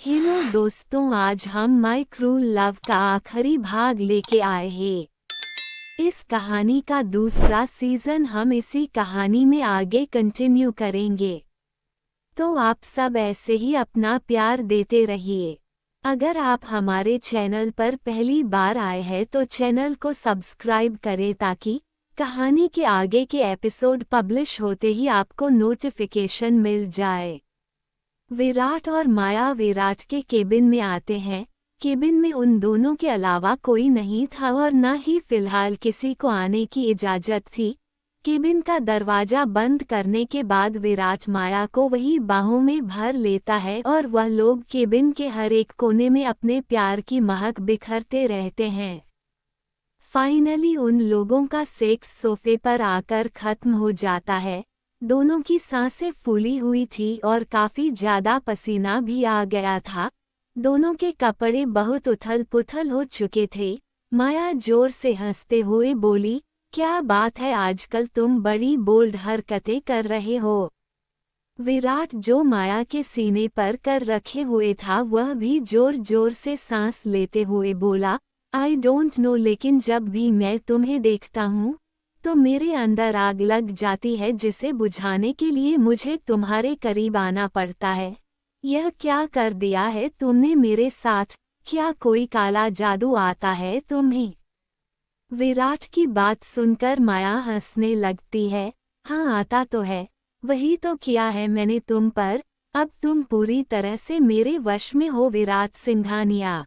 Hello दोस्तों, आज हम माय क्रूल लव का आखिरी भाग लेके आए हैं। इस कहानी का दूसरा सीजन हम इसी कहानी में आगे कंटिन्यू करेंगे, तो आप सब ऐसे ही अपना प्यार देते रहिए। अगर आप हमारे चैनल पर पहली बार आए हैं तो चैनल को सब्सक्राइब करें ताकि कहानी के आगे के एपिसोड पब्लिश होते ही आपको नोटिफिकेशन मिल जाए। विराट और माया विराट के केबिन में आते हैं। केबिन में उन दोनों के अलावा कोई नहीं था और न ही फिलहाल किसी को आने की इजाजत थी। केबिन का दरवाजा बंद करने के बाद विराट माया को वही बाहों में भर लेता है और वह लोग केबिन के हर एक कोने में अपने प्यार की महक बिखरते रहते हैं। फाइनली उन लोगों का सेक्स सोफे पर आकर खत्म हो जाता है। दोनों की सांसें फूली हुई थी और काफी ज्यादा पसीना भी आ गया था। दोनों के कपड़े बहुत उथल पुथल हो चुके थे। माया जोर से हंसते हुए बोली, क्या बात है, आजकल तुम बड़ी बोल्ड हरकतें कर रहे हो। विराट जो माया के सीने पर कर रखे हुए था वह भी जोर जोर से सांस लेते हुए बोला, आई डोंट नो, लेकिन जब भी मैं तुम्हें देखता हूँ तो मेरे अंदर आग लग जाती है जिसे बुझाने के लिए मुझे तुम्हारे करीब आना पड़ता है। यह क्या कर दिया है तुमने मेरे साथ? क्या कोई काला जादू आता है तुम्हें? विराट की बात सुनकर माया हंसने लगती है। हाँ, आता तो है। वही तो किया है मैंने तुम पर। अब तुम पूरी तरह से मेरे वश में हो विराट सिंघानिया।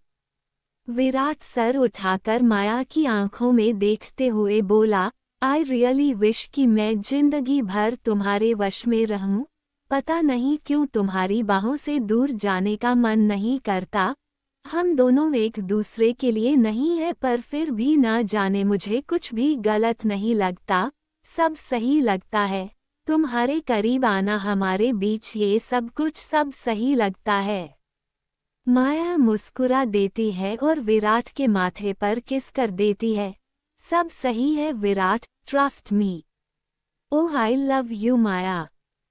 विराट सर उठाकर माया की आंखों में देखते हुए बोला, आई रियली विश कि मैं जिंदगी भर तुम्हारे वश में रहूं। पता नहीं क्यों तुम्हारी बाहों से दूर जाने का मन नहीं करता। हम दोनों एक दूसरे के लिए नहीं है, पर फिर भी ना जाने मुझे कुछ भी गलत नहीं लगता, सब सही लगता है। तुम्हारे करीब आना, हमारे बीच ये सब कुछ सब सही लगता है। माया मुस्कुरा देती है और विराट के माथे पर किस कर देती है। सब सही है Virat, trust me. Oh I love you Maya.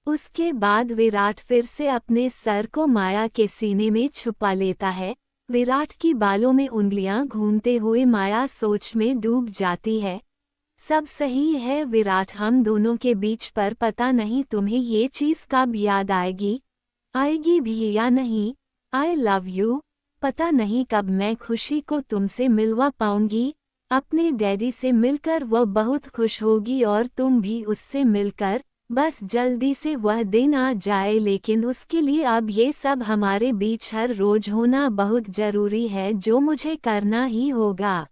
उसके बाद विराट फिर से अपने सर को माया के सीने में छुपा लेता है। विराट की बालों में उंगलियां घूमते हुए माया सोच में डूब जाती है। सब सही है विराट, हम दोनों के बीच, पर पता नहीं तुम्हें ये चीज कब याद आएगी भी या नहीं। आई लव यू। पता नहीं कब मैं खुशी को तुमसे मिलवा पाऊंगी। अपने डैडी से मिलकर वह बहुत खुश होगी और तुम भी उससे मिलकर। बस जल्दी से वह दिन आ जाए, लेकिन उसके लिए अब ये सब हमारे बीच हर रोज होना बहुत जरूरी है, जो मुझे करना ही होगा।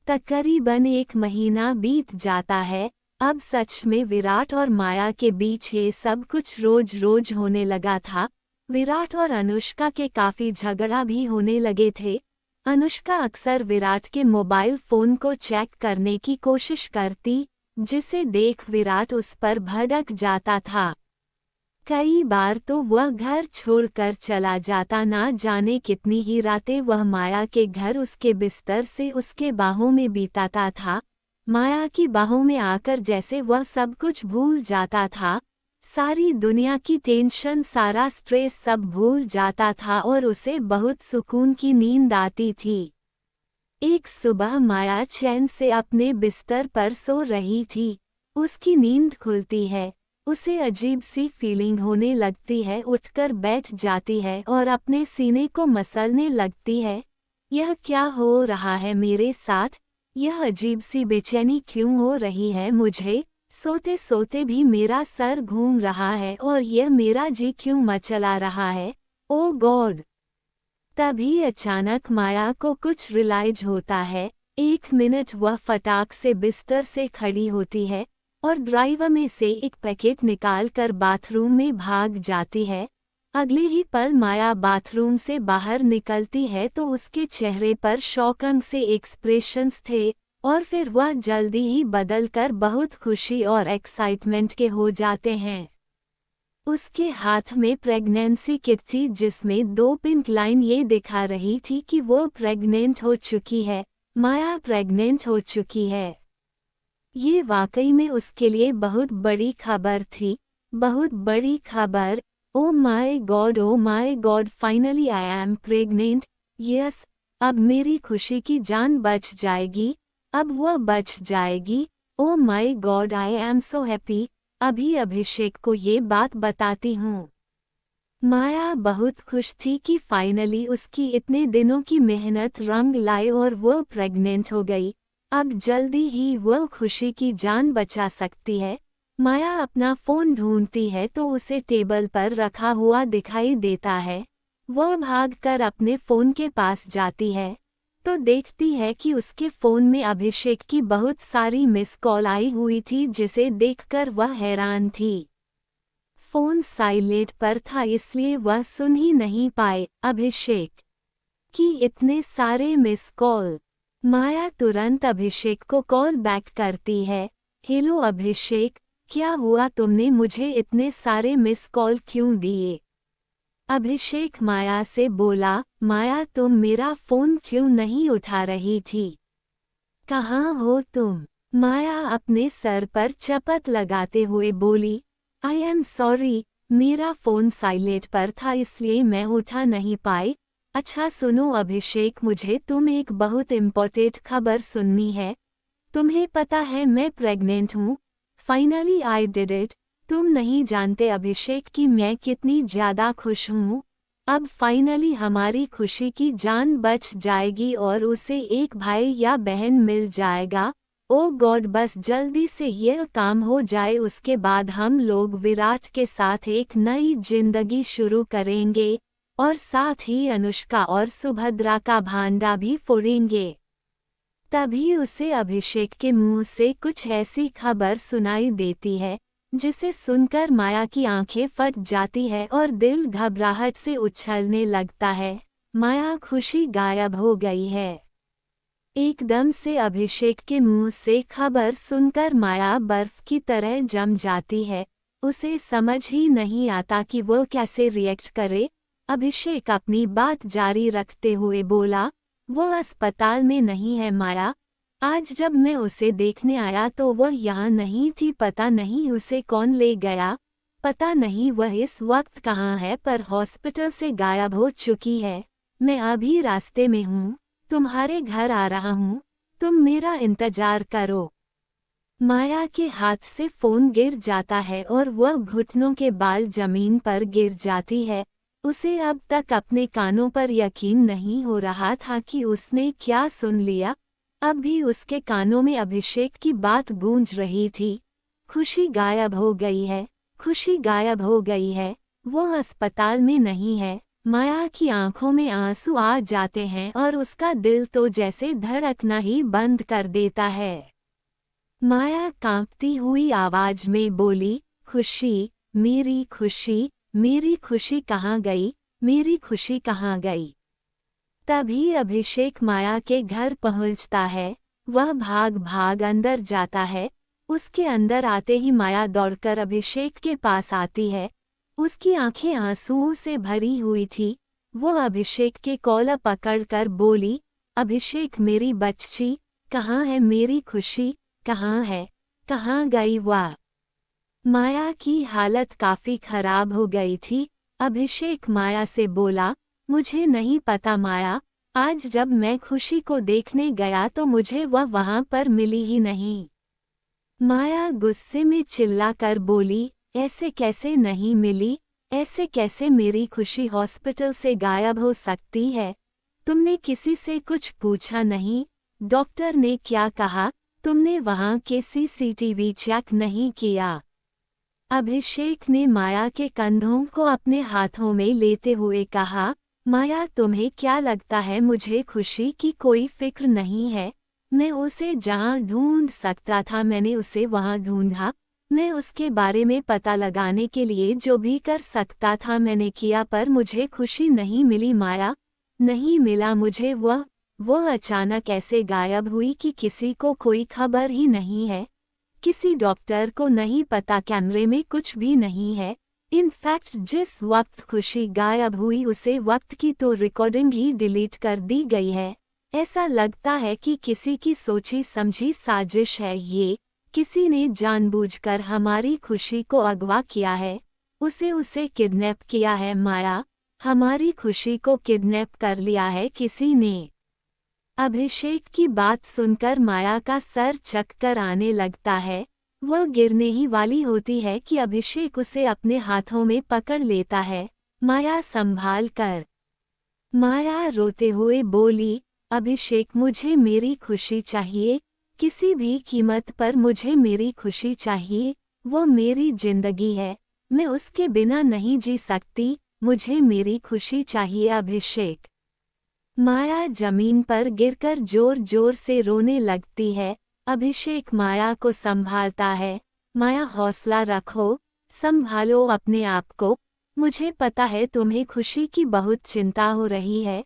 तकरीबन 1 महीना बीत जाता है। अब सच में विराट और माया के बीच ये सब कुछ रोज रोज होने लगा था। विराट और अनुष्का के काफी झगड़ा भी होने लगे थे। अनुष्का अक्सर विराट के मोबाइल फोन को चेक करने की कोशिश करती, जिसे देख विराट उस पर भड़क जाता था। कई बार तो वह घर छोड़कर चला जाता, ना जाने कितनी ही रातें वह माया के घर उसके बिस्तर से उसके बाहों में बिताता था। माया की बाहों में आकर जैसे वह सब कुछ भूल जाता था। सारी दुनिया की टेंशन, सारा स्ट्रेस सब भूल जाता था और उसे बहुत सुकून की नींद आती थी। एक सुबह माया चैन से अपने बिस्तर पर सो रही थी। उसकी नींद खुलती है, उसे अजीब सी फीलिंग होने लगती है, उठकर बैठ जाती है और अपने सीने को मसलने लगती है। यह क्या हो रहा है मेरे साथ? यह अजीब सी बेचैनी क्यों हो रही है मुझे? सोते सोते भी मेरा सर घूम रहा है और यह मेरा जी क्यों मचला रहा है? ओ गॉड! तभी अचानक माया को कुछ रियलाइज होता है। 1 मिनट वह फटाक से बिस्तर से खड़ी होती है और ड्राइवर में से एक पैकेट निकालकर बाथरूम में भाग जाती है। अगले ही पल माया बाथरूम से बाहर निकलती है तो उसके चेहरे पर शॉकिंग से एक्सप्रेशंस थे और फिर वह जल्दी ही बदलकर बहुत खुशी और एक्साइटमेंट के हो जाते हैं। उसके हाथ में प्रेगनेंसी किट थी जिसमें 2 पिंक लाइन ये दिखा रही थी कि वो प्रेग्नेंट हो चुकी है। माया प्रेग्नेंट हो चुकी है। ये वाकई में उसके लिए बहुत बड़ी खबर थी। बहुत बड़ी खबर। Oh my god, finally I am pregnant. Yes, अब मेरी खुशी की जान बच जाएगी, अब वह बच जाएगी। Oh my god, I am so happy. अभी अभिषेक को ये बात बताती हूँ। माया बहुत खुश थी कि फाइनली उसकी इतने दिनों की मेहनत रंग लाई और वह प्रेग्नेंट हो गई। अब जल्दी ही वह खुशी की जान बचा सकती है। माया अपना फोन ढूंढती है तो उसे टेबल पर रखा हुआ दिखाई देता है। वह भागकर अपने फोन के पास जाती है तो देखती है कि उसके फोन में अभिषेक की बहुत सारी मिस कॉल आई हुई थी, जिसे देखकर वह हैरान थी। फोन साइलेंट पर था इसलिए वह सुन ही नहीं पाए अभिषेक की इतने सारे मिस कॉल। माया तुरंत अभिषेक को कॉल बैक करती है। हेलो अभिषेक, क्या हुआ, तुमने मुझे इतने सारे मिस कॉल क्यों दिए? अभिषेक माया से बोला, माया तुम मेरा फोन क्यों नहीं उठा रही थी? कहाँ हो तुम? माया अपने सर पर चपत लगाते हुए बोली, आई एम सॉरी, मेरा फोन साइलेंट पर था इसलिए मैं उठा नहीं पाई। अच्छा सुनो अभिषेक, मुझे तुम एक बहुत इम्पोर्टेंट खबर सुननी है। तुम्हें पता है मैं प्रेग्नेंट हूँ। Finally I did it. तुम नहीं जानते अभिषेक कि मैं कितनी ज़्यादा खुश हूँ। अब फाइनली हमारी खुशी की जान बच जाएगी और उसे एक भाई या बहन मिल जाएगा। ओ गॉड, बस जल्दी से यह काम हो जाए, उसके बाद हम लोग विराट के साथ एक नई जिंदगी शुरू करेंगे और साथ ही अनुष्का और सुभद्रा का भांडा भी फोड़ेंगे। तभी उसे अभिषेक के मुंह से कुछ ऐसी खबर सुनाई देती है जिसे सुनकर माया की आंखें फट जाती है और दिल घबराहट से उछलने लगता है। माया खुशी गायब हो गई है। एकदम से अभिषेक के मुंह से खबर सुनकर माया बर्फ की तरह जम जाती है। उसे समझ ही नहीं आता कि वो कैसे रिएक्ट करे। अभिषेक अपनी बात जारी रखते हुए बोला, वो अस्पताल में नहीं है माया। आज जब मैं उसे देखने आया तो वह यहाँ नहीं थी, पता नहीं उसे कौन ले गया। पता नहीं वह इस वक्त कहाँ है, पर हॉस्पिटल से गायब हो चुकी है। मैं अभी रास्ते में हूँ, तुम्हारे घर आ रहा हूँ, तुम मेरा इंतजार करो। माया के हाथ से फोन गिर जाता है और वह घुटनों के बाल जमीन पर गिर जाती है। उसे अब तक अपने कानों पर यकीन नहीं हो रहा था कि उसने क्या सुन लिया। अब भी उसके कानों में अभिषेक की बात गूंज रही थी, खुशी गायब हो गई है, खुशी गायब हो गई है, वो अस्पताल में नहीं है। माया की आंखों में आंसू आ जाते हैं और उसका दिल तो जैसे धड़कना ही बंद कर देता है। माया कांपती हुई आवाज में बोली, खुशी, मेरी खुशी कहाँ गई, मेरी खुशी कहाँ गई? तभी अभिषेक माया के घर पहुंचता है। वह भाग भाग अंदर जाता है। उसके अंदर आते ही माया दौड़कर अभिषेक के पास आती है। उसकी आंखें आंसुओं से भरी हुई थी। वो अभिषेक के कॉलर पकड़कर बोली, अभिषेक मेरी बच्ची, कहाँ है मेरी खुशी, कहाँ है, कहाँ गई वह? माया की हालत काफी खराब हो गई थी। अभिषेक माया से बोला, मुझे नहीं पता माया, आज जब मैं खुशी को देखने गया तो मुझे वह वहां पर मिली ही नहीं। माया गुस्से में चिल्लाकर बोली, ऐसे कैसे नहीं मिली, ऐसे कैसे मेरी खुशी हॉस्पिटल से गायब हो सकती है? तुमने किसी से कुछ पूछा नहीं? डॉक्टर ने क्या कहा? तुमने वहां के सीसीटीवी चेक नहीं किया? अभिषेक ने माया के कंधों को अपने हाथों में लेते हुए कहा, माया तुम्हें क्या लगता है मुझे खुशी की कोई फिक्र नहीं है? मैं उसे जहां ढूंढ सकता था मैंने उसे वहां ढूंढा। मैं उसके बारे में पता लगाने के लिए जो भी कर सकता था मैंने किया, पर मुझे खुशी नहीं मिली माया, नहीं मिला मुझे वो अचानक ऐसे गायब हुई कि किसी को कोई खबर ही नहीं है। किसी डॉक्टर को नहीं पता, कैमरे में कुछ भी नहीं है। इनफैक्ट जिस वक्त खुशी गायब हुई उसे वक्त की तो रिकॉर्डिंग ही डिलीट कर दी गई है। ऐसा लगता है कि किसी की सोची समझी साजिश है ये, किसी ने जानबूझकर हमारी खुशी को अगवा किया है। उसे उसे किडनैप किया है माया, हमारी खुशी को किडनैप कर लिया है किसी ने। अभिषेक की बात सुनकर माया का सर चक्कर आने लगता है। वह गिरने ही वाली होती है कि अभिषेक उसे अपने हाथों में पकड़ लेता है। माया संभाल कर। माया रोते हुए बोली, अभिषेक मुझे मेरी खुशी चाहिए, किसी भी कीमत पर मुझे मेरी खुशी चाहिए। वो मेरी जिंदगी है, मैं उसके बिना नहीं जी सकती, मुझे मेरी खुशी चाहिए अभिषेक। माया जमीन पर गिरकर जोर जोर से रोने लगती है। अभिषेक माया को संभालता है। माया हौसला रखो, संभालो अपने आप को, मुझे पता है तुम्हें खुशी की बहुत चिंता हो रही है।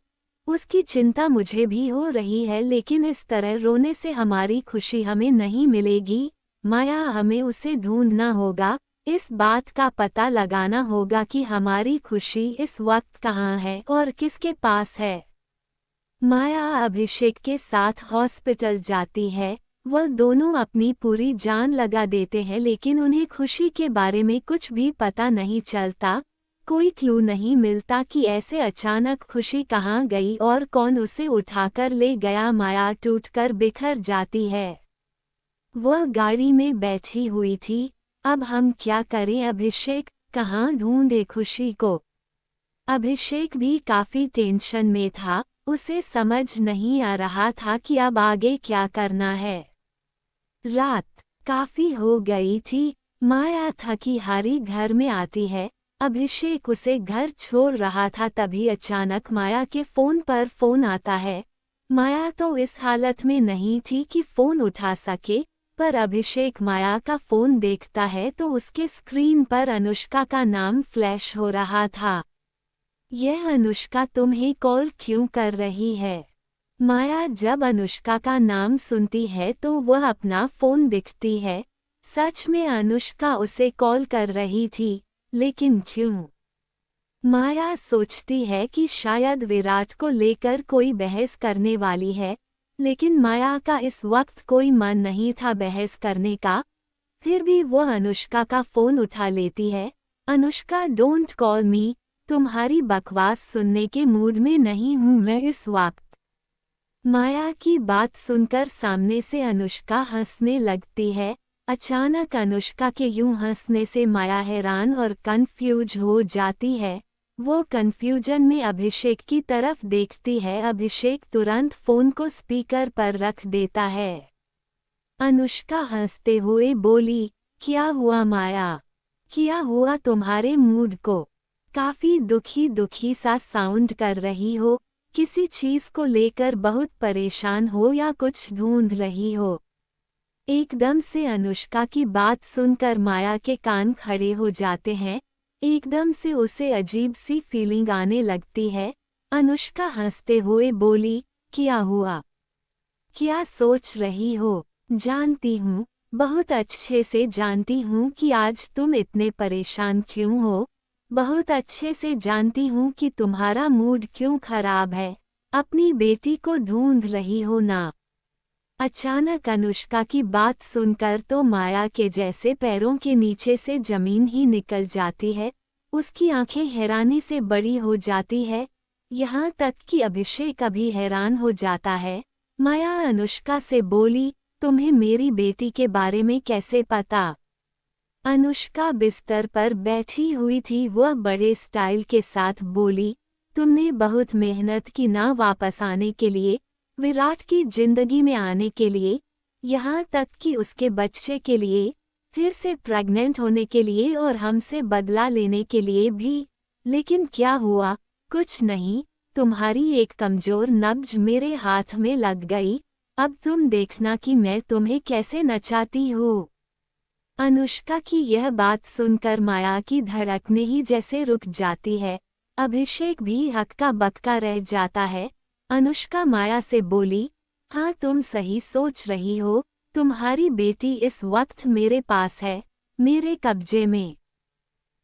उसकी चिंता मुझे भी हो रही है, लेकिन इस तरह रोने से हमारी खुशी हमें नहीं मिलेगी। माया हमें उसे ढूंढना होगा, इस बात का पता लगाना होगा कि हमारी खुशी इस वक्त कहाँ है और किसके पास है। माया अभिषेक के साथ हॉस्पिटल जाती है। वह दोनों अपनी पूरी जान लगा देते हैं, लेकिन उन्हें खुशी के बारे में कुछ भी पता नहीं चलता। कोई क्लू नहीं मिलता कि ऐसे अचानक खुशी कहाँ गई और कौन उसे उठाकर ले गया। माया टूटकर बिखर जाती है। वह गाड़ी में बैठी हुई थी। अब हम क्या करें अभिषेक, कहाँ ढूंढे खुशी को। अभिषेक भी काफी टेंशन में था। उसे समझ नहीं आ रहा था कि अब आगे क्या करना है। रात काफी हो गई थी। माया थकी हारी घर में आती है। अभिषेक उसे घर छोड़ रहा था, तभी अचानक माया के फोन पर फोन आता है। माया तो इस हालत में नहीं थी कि फोन उठा सके, पर अभिषेक माया का फोन देखता है तो उसके स्क्रीन पर अनुष्का का नाम फ्लैश हो रहा था। यह अनुष्का तुम्हें कॉल क्यों कर रही है? माया जब अनुष्का का नाम सुनती है तो वह अपना फोन दिखती है। सच में अनुष्का उसे कॉल कर रही थी, लेकिन क्यों? माया सोचती है कि शायद विराट को लेकर कोई बहस करने वाली है, लेकिन माया का इस वक्त कोई मन नहीं था बहस करने का। फिर भी वह अनुष्का का फोन उठा लेती है। अनुष्का, डोंट कॉल मी, तुम्हारी बकवास सुनने के मूड में नहीं हूं मैं इस वक्त। माया की बात सुनकर सामने से अनुष्का हंसने लगती है। अचानक अनुष्का के यूं हंसने से माया हैरान और कंफ्यूज हो जाती है। वो कंफ्यूजन में अभिषेक की तरफ देखती है। अभिषेक तुरंत फोन को स्पीकर पर रख देता है। अनुष्का हंसते हुए बोली, क्या हुआ माया, क्या हुआ तुम्हारे मूड को? काफी दुखी दुखी सा साउंड कर रही हो, किसी चीज को लेकर बहुत परेशान हो या कुछ ढूंढ रही हो? एकदम से अनुष्का की बात सुनकर माया के कान खड़े हो जाते हैं। एकदम से उसे अजीब सी फीलिंग आने लगती है। अनुष्का हंसते हुए बोली, क्या हुआ, क्या सोच रही हो? जानती हूँ, बहुत अच्छे से जानती हूँ कि आज तुम इतने परेशान क्यों हो। बहुत अच्छे से जानती हूँ कि तुम्हारा मूड क्यों खराब है। अपनी बेटी को ढूंढ रही हो ना? अचानक अनुष्का की बात सुनकर तो माया के जैसे पैरों के नीचे से जमीन ही निकल जाती है। उसकी आंखें हैरानी से बड़ी हो जाती है, यहाँ तक कि अभिषेक अभी हैरान हो जाता है। माया अनुष्का से बोली, तुम्हें मेरी बेटी के बारे में कैसे पता? अनुष्का बिस्तर पर बैठी हुई थी। वह बड़े स्टाइल के साथ बोली, तुमने बहुत मेहनत की ना वापस आने के लिए, विराट की जिंदगी में आने के लिए, यहाँ तक कि उसके बच्चे के लिए, फिर से प्रेग्नेंट होने के लिए और हमसे बदला लेने के लिए भी। लेकिन क्या हुआ? कुछ नहीं, तुम्हारी एक कमजोर नब्ज मेरे हाथ में लग गई। अब तुम देखना कि मैं तुम्हें कैसे नचाती हूँ। अनुष्का की यह बात सुनकर माया की धड़कनें ही जैसे रुक जाती है। अभिषेक भी हक्का बक्का रह जाता है। अनुष्का माया से बोली, हाँ तुम सही सोच रही हो, तुम्हारी बेटी इस वक्त मेरे पास है, मेरे कब्जे में।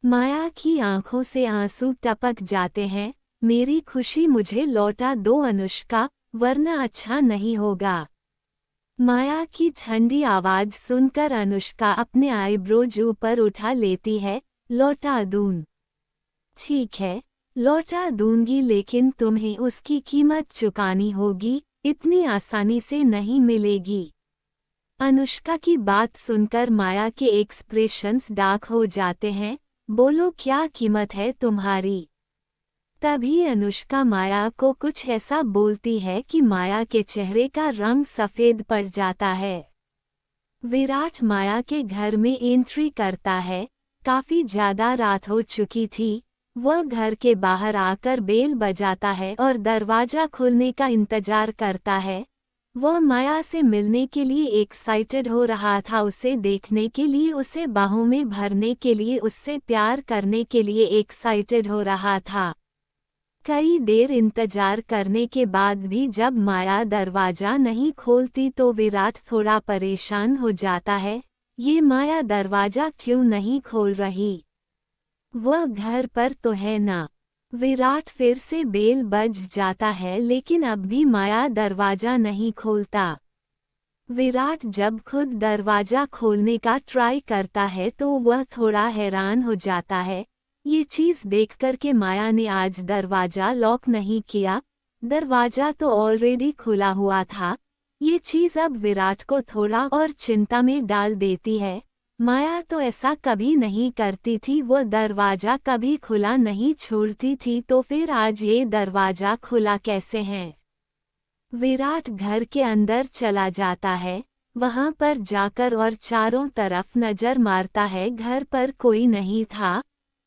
माया की आंखों से आंसू टपक जाते हैं। मेरी खुशी मुझे लौटा दो अनुष्का, वरना अच्छा नहीं होगा। माया की ठंडी आवाज सुनकर अनुष्का अपने आईब्रोज ऊपर उठा लेती है, लौटा दूँ। ठीक है, लौटा दूंगी, लेकिन तुम्हें उसकी कीमत चुकानी होगी, इतनी आसानी से नहीं मिलेगी। अनुष्का की बात सुनकर माया के एक्सप्रेशंस डार्क हो जाते हैं। बोलो, क्या कीमत है तुम्हारी? तभी अनुष्का माया को कुछ ऐसा बोलती है कि माया के चेहरे का रंग सफेद पड़ जाता है। विराट माया के घर में एंट्री करता है। काफी ज्यादा रात हो चुकी थी। वह घर के बाहर आकर बेल बजाता है और दरवाजा खुलने का इंतजार करता है। वह माया से मिलने के लिए एक्साइटेड हो रहा था, उसे देखने के लिए, उसे बाहों में भरने के लिए, उससे प्यार करने के लिए एक्साइटेड हो रहा था। कई देर इंतजार करने के बाद भी जब माया दरवाजा नहीं खोलती तो विराट थोड़ा परेशान हो जाता है। ये माया दरवाजा क्यों नहीं खोल रही? वह घर पर तो है ना? विराट फिर से बेल बज जाता है, लेकिन अब भी माया दरवाजा नहीं खोलता। विराट जब खुद दरवाजा खोलने का ट्राई करता है तो वह थोड़ा हैरान हो जाता है। ये चीज़ देखकर के माया ने आज दरवाजा लॉक नहीं किया, दरवाजा तो ऑलरेडी खुला हुआ था। ये चीज़ अब विराट को थोड़ा और चिंता में डाल देती है। माया तो ऐसा कभी नहीं करती थी, वो दरवाजा कभी खुला नहीं छोड़ती थी, तो फिर आज ये दरवाजा खुला कैसे है? विराट घर के अंदर चला जाता है। वहां पर जाकर और चारों तरफ नजर मारता है। घर पर कोई नहीं था,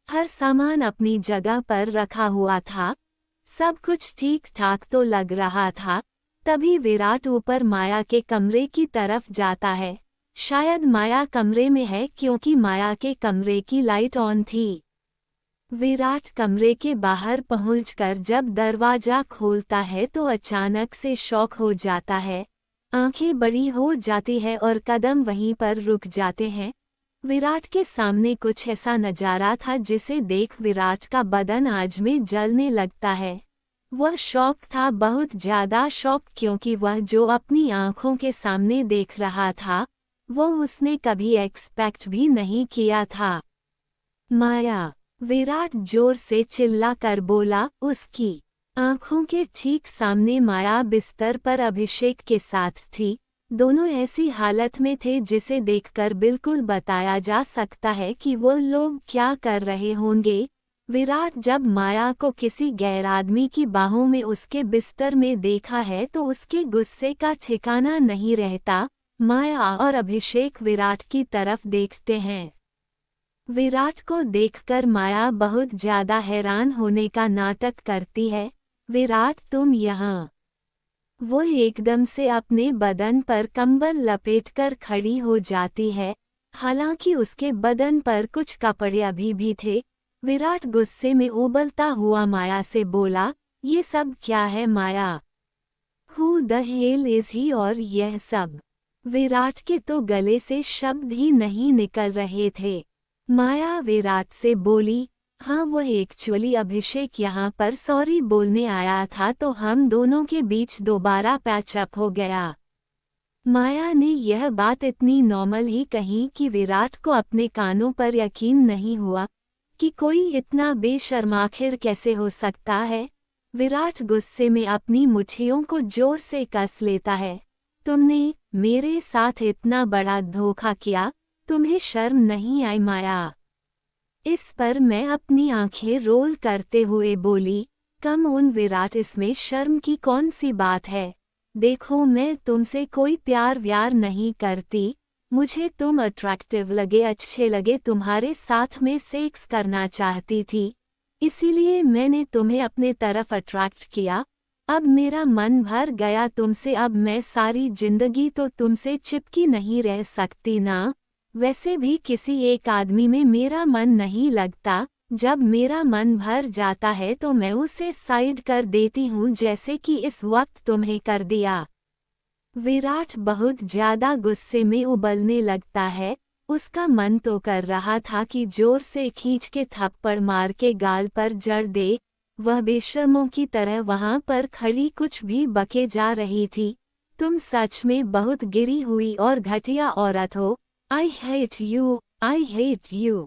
हर सामान अपनी जगह पर रखा हुआ था, सब कुछ ठीक ठाक तो लग रहा था। तभी विराट ऊपर माया के कमरे की तरफ जाता है। शायद माया कमरे में है, क्योंकि माया के कमरे की लाइट ऑन थी। विराट कमरे के बाहर पहुंचकर जब दरवाजा खोलता है तो अचानक से शॉक हो जाता है। आंखें बड़ी हो जाती है और कदम वहीं पर रुक जाते हैं। विराट के सामने कुछ ऐसा नजारा था जिसे देख विराट का बदन आज में जलने लगता है। वह शॉक था, बहुत ज्यादा शॉक, क्योंकि वह जो अपनी आंखों के सामने देख रहा था वो उसने कभी एक्सपेक्ट भी नहीं किया था। माया! विराट जोर से चिल्ला कर बोला। उसकी आंखों के ठीक सामने माया बिस्तर पर अभिषेक के साथ थी। दोनों ऐसी हालत में थे जिसे देखकर बिल्कुल बताया जा सकता है कि वो लोग क्या कर रहे होंगे। विराट जब माया को किसी गैर आदमी की बाहों में उसके बिस्तर में देखा है तो उसके गुस्से का ठिकाना नहीं रहता। माया और अभिषेक विराट की तरफ देखते हैं। विराट को देखकर माया बहुत ज्यादा हैरान होने का नाटक करती है। विराट, तुम यहाँ? वो एकदम से अपने बदन पर कंबल लपेटकर खड़ी हो जाती है। हालांकि उसके बदन पर कुछ कपड़े अभी भी थे। विराट गुस्से में उबलता हुआ माया से बोला, ये सब क्या है Maya? Who the hell is he? और यह सब? विराट के तो गले से शब्द ही नहीं निकल रहे थे। माया विराट से बोली, हाँ, वो एक्चुअली अभिषेक यहाँ पर सॉरी बोलने आया था, तो हम दोनों के बीच दोबारा पैचअप हो गया। माया ने यह बात इतनी नॉर्मल ही कही कि विराट को अपने कानों पर यकीन नहीं हुआ कि कोई इतना बेशर्म आखिर कैसे हो सकता है। विराट गुस्से में अपनी मुट्ठियों को जोर से कस लेता है। तुमने मेरे साथ इतना बड़ा धोखा किया, तुम्हें शर्म नहीं आई माया? इस पर मैं अपनी आंखें रोल करते हुए बोली, कम ऑन विराट, इसमें शर्म की कौन सी बात है? देखो, मैं तुमसे कोई प्यार व्यार नहीं करती। मुझे तुम अट्रैक्टिव लगे, अच्छे लगे, तुम्हारे साथ में सेक्स करना चाहती थी, इसीलिए मैंने तुम्हें अपने तरफ अट्रैक्ट किया। अब मेरा मन भर गया तुमसे, अब मैं सारी जिंदगी तो तुमसे चिपकी नहीं रह सकती ना। वैसे भी किसी एक आदमी में मेरा मन नहीं लगता। जब मेरा मन भर जाता है तो मैं उसे साइड कर देती हूँ, जैसे कि इस वक्त तुम्हें कर दिया। विराट बहुत ज्यादा गुस्से में उबलने लगता है। उसका मन तो कर रहा था कि जोर से खींच के थप्पड़ मार के गाल पर जड़ दे। वह बेशर्मों की तरह वहां पर खड़ी कुछ भी बके जा रही थी। तुम सच में बहुत गिरी हुई और घटिया औरत हो। I hate you, I hate you।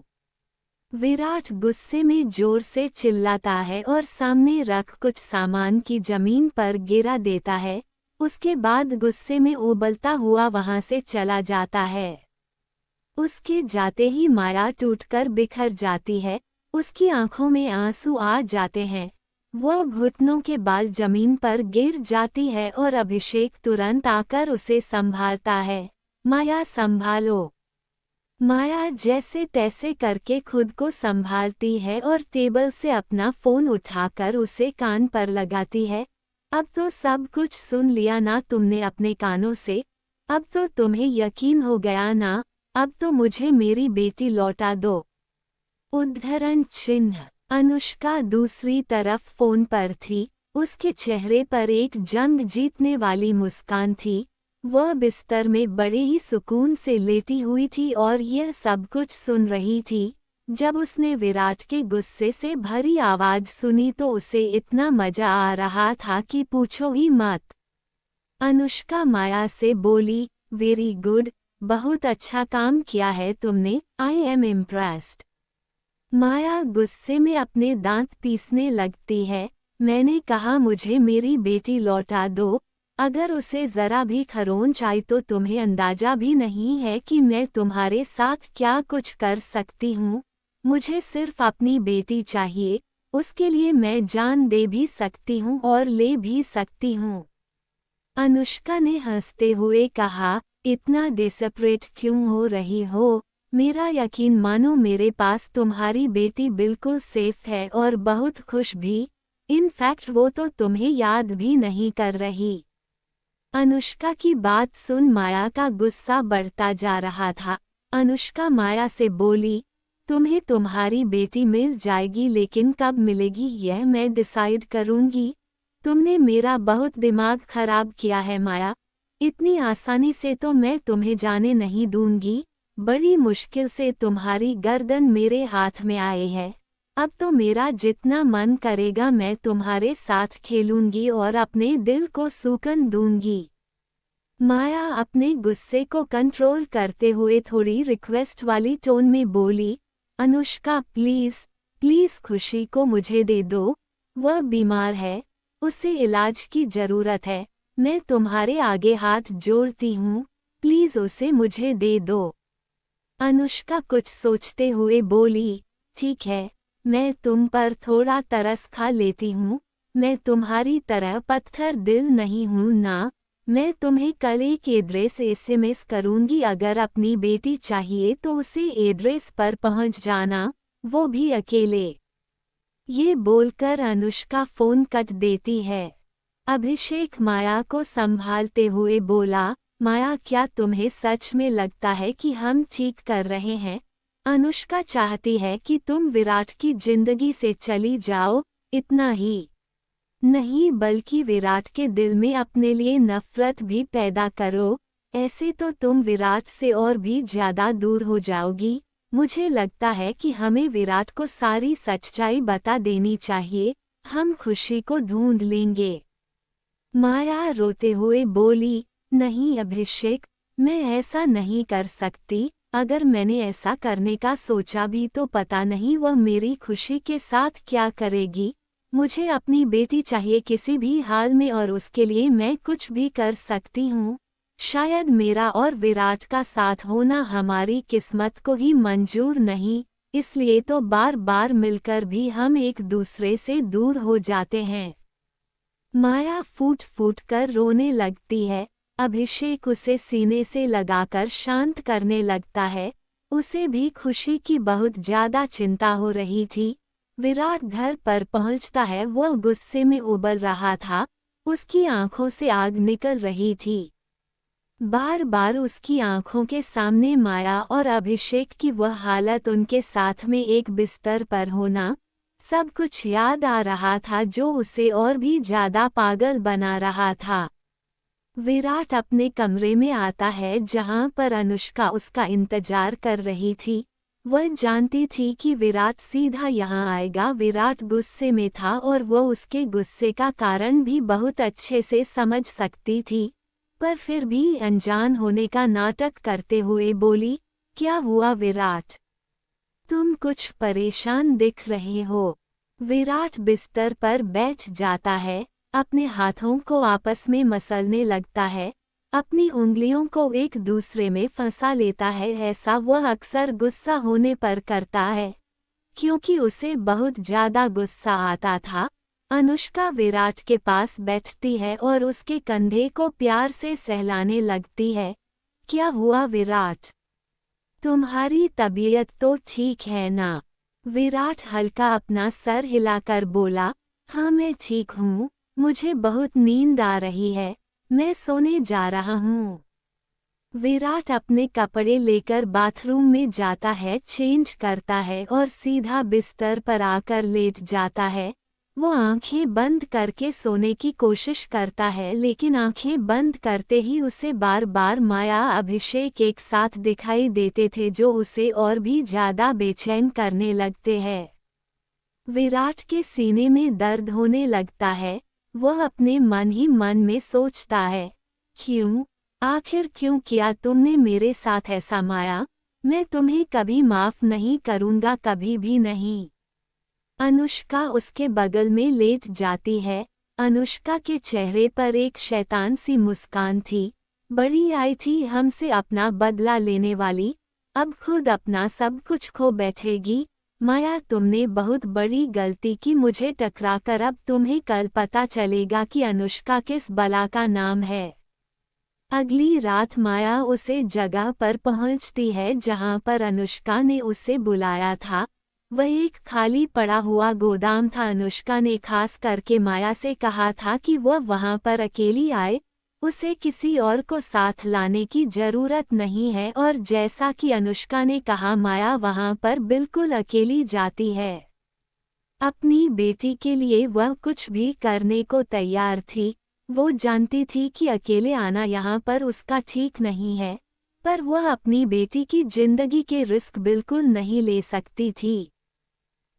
Virat गुस्से में जोर से चिल्लाता है और सामने रख कुछ सामान की जमीन पर गिरा देता है। उसके बाद गुस्से में उबलता हुआ वहां से चला जाता है। उसके जाते ही माया टूटकर बिखर जाती है। उसकी आंखों में आंसू आ जाते हैं। वह घुटनों के बल जमीन पर गिर जाती है और अभिषेक तुरंत आकर उसे संभालता है। माया संभालो। माया जैसे तैसे करके खुद को संभालती है और टेबल से अपना फोन उठाकर उसे कान पर लगाती है। अब तो सब कुछ सुन लिया ना तुमने अपने कानों से? अब तो तुम्हें यकीन हो गया ना? अब तो मुझे मेरी बेटी लौटा दो। उद्धरण चिन्ह। अनुष्का दूसरी तरफ फोन पर थी। उसके चेहरे पर एक जंग जीतने वाली मुस्कान थी। वह बिस्तर में बड़े ही सुकून से लेटी हुई थी और यह सब कुछ सुन रही थी। जब उसने विराट के गुस्से से भरी आवाज सुनी तो उसे इतना मजा आ रहा था कि पूछो ही मत। अनुष्का माया से बोली, वेरी गुड, बहुत अच्छा काम किया है तुमने, आई एम इम्प्रेस्ड। माया गुस्से में अपने दांत पीसने लगती है। मैंने कहा मुझे मेरी बेटी लौटा दो। अगर उसे जरा भी खरोंच आई तो तुम्हें अंदाजा भी नहीं है कि मैं तुम्हारे साथ क्या कुछ कर सकती हूँ। मुझे सिर्फ अपनी बेटी चाहिए। उसके लिए मैं जान दे भी सकती हूँ और ले भी सकती हूँ। अनुष्का ने हंसते हुए कहा, इतना डिसप्रेट क्यों हो रही हो? मेरा यकीन मानो, मेरे पास तुम्हारी बेटी बिल्कुल सेफ है और बहुत खुश भी। इनफैक्ट वो तो तुम्हें याद भी नहीं कर रही। अनुष्का की बात सुन माया का गुस्सा बढ़ता जा रहा था। अनुष्का माया से बोली, तुम्हें तुम्हारी बेटी मिल जाएगी, लेकिन कब मिलेगी यह मैं डिसाइड करूंगी। तुमने मेरा बहुत दिमाग खराब किया है माया। इतनी आसानी से तो मैं तुम्हें जाने नहीं दूंगी। बड़ी मुश्किल से तुम्हारी गर्दन मेरे हाथ में आई है। अब तो मेरा जितना मन करेगा मैं तुम्हारे साथ खेलूंगी और अपने दिल को सूकन दूंगी। माया अपने गुस्से को कंट्रोल करते हुए थोड़ी रिक्वेस्ट वाली टोन में बोली, अनुष्का प्लीज प्लीज खुशी को मुझे दे दो। वह बीमार है, उसे इलाज की जरूरत है। मैं तुम्हारे आगे हाथ जोड़ती हूँ, प्लीज उसे मुझे दे दो। अनुष्का कुछ सोचते हुए बोली, ठीक है, मैं तुम पर थोड़ा तरस खा लेती हूँ। मैं तुम्हारी तरह पत्थर दिल नहीं हूँ ना। मैं तुम्हें कल एक एड्रेस SMS करूँगी। अगर अपनी बेटी चाहिए तो उसे एड्रेस पर पहुँच जाना, वो भी अकेले। ये बोलकर अनुष्का फोन कट देती है। अभिषेक माया को संभालते हुए बोला, माया क्या तुम्हें सच में लगता है कि हम ठीक कर रहे हैं? अनुष्का चाहती है कि तुम विराट की जिंदगी से चली जाओ, इतना ही नहीं बल्कि विराट के दिल में अपने लिए नफरत भी पैदा करो। ऐसे तो तुम विराट से और भी ज्यादा दूर हो जाओगी। मुझे लगता है कि हमें विराट को सारी सच्चाई बता देनी चाहिए। हम खुशी को ढूंढ लेंगे। माया रोते हुए बोली, नहीं अभिषेक, मैं ऐसा नहीं कर सकती। अगर मैंने ऐसा करने का सोचा भी तो पता नहीं वह मेरी खुशी के साथ क्या करेगी। मुझे अपनी बेटी चाहिए किसी भी हाल में और उसके लिए मैं कुछ भी कर सकती हूँ। शायद मेरा और विराट का साथ होना हमारी किस्मत को ही मंजूर नहीं, इसलिए तो बार बार मिलकर भी हम एक दूसरे से दूर हो जाते हैं। माया फूट फूट कर रोने लगती है। अभिषेक उसे सीने से लगाकर शांत करने लगता है। उसे भी खुशी की बहुत ज्यादा चिंता हो रही थी। विराट घर पर पहुंचता है। वह गुस्से में उबल रहा था। उसकी आंखों से आग निकल रही थी। बार बार उसकी आंखों के सामने माया और अभिषेक की वह हालत, उनके साथ में एक बिस्तर पर होना, सब कुछ याद आ रहा था जो उसे और भी ज्यादा पागल बना रहा था। विराट अपने कमरे में आता है जहां पर अनुष्का उसका इंतजार कर रही थी। वह जानती थी कि विराट सीधा यहां आएगा। विराट गुस्से में था और वह उसके गुस्से का कारण भी बहुत अच्छे से समझ सकती थी, पर फिर भी अनजान होने का नाटक करते हुए बोली, क्या हुआ विराट? तुम कुछ परेशान दिख रहे हो। विराट बिस्तर पर बैठ जाता है, अपने हाथों को आपस में मसलने लगता है, अपनी उंगलियों को एक दूसरे में फंसा लेता है। ऐसा वह अक्सर गुस्सा होने पर करता है, क्योंकि उसे बहुत ज्यादा गुस्सा आता था। अनुष्का विराट के पास बैठती है और उसके कंधे को प्यार से सहलाने लगती है। क्या हुआ विराट? तुम्हारी तबीयत तो ठीक है ना? विराट हल्का अपना सर हिलाकर बोला, हाँ मैं ठीक हूँ, मुझे बहुत नींद आ रही है, मैं सोने जा रहा हूँ। विराट अपने कपड़े लेकर बाथरूम में जाता है, चेंज करता है और सीधा बिस्तर पर आकर लेट जाता है। वो आंखें बंद करके सोने की कोशिश करता है, लेकिन आंखें बंद करते ही उसे बार बार माया अभिषेक एक साथ दिखाई देते थे, जो उसे और भी ज्यादा बेचैन करने लगते हैं। विराट के सीने में दर्द होने लगता है। वह अपने मन ही मन में सोचता है, क्यों, आखिर क्यों किया तुमने मेरे साथ ऐसा माया? मैं तुम्हें कभी माफ नहीं करूंगा, कभी भी नहीं। अनुष्का उसके बगल में लेट जाती है। अनुष्का के चेहरे पर एक शैतान सी मुस्कान थी। बड़ी आई थी हमसे अपना बदला लेने वाली, अब खुद अपना सब कुछ खो बैठेगी। माया, तुमने बहुत बड़ी गलती की मुझे टकराकर। अब तुम्हें कल पता चलेगा कि अनुष्का किस बला का नाम है। अगली रात माया उसे जगह पर पहुंचती है जहां पर अनुष्का ने उसे बुलाया था। वह एक खाली पड़ा हुआ गोदाम था। अनुष्का ने खास करके माया से कहा था कि वह वहां पर अकेली आए, उसे किसी और को साथ लाने की जरूरत नहीं है। और जैसा कि अनुष्का ने कहा, माया वहां पर बिल्कुल अकेली जाती है। अपनी बेटी के लिए वह कुछ भी करने को तैयार थी। वो जानती थी कि अकेले आना यहाँ पर उसका ठीक नहीं है, पर वह अपनी बेटी की जिंदगी के रिस्क बिल्कुल नहीं ले सकती थी।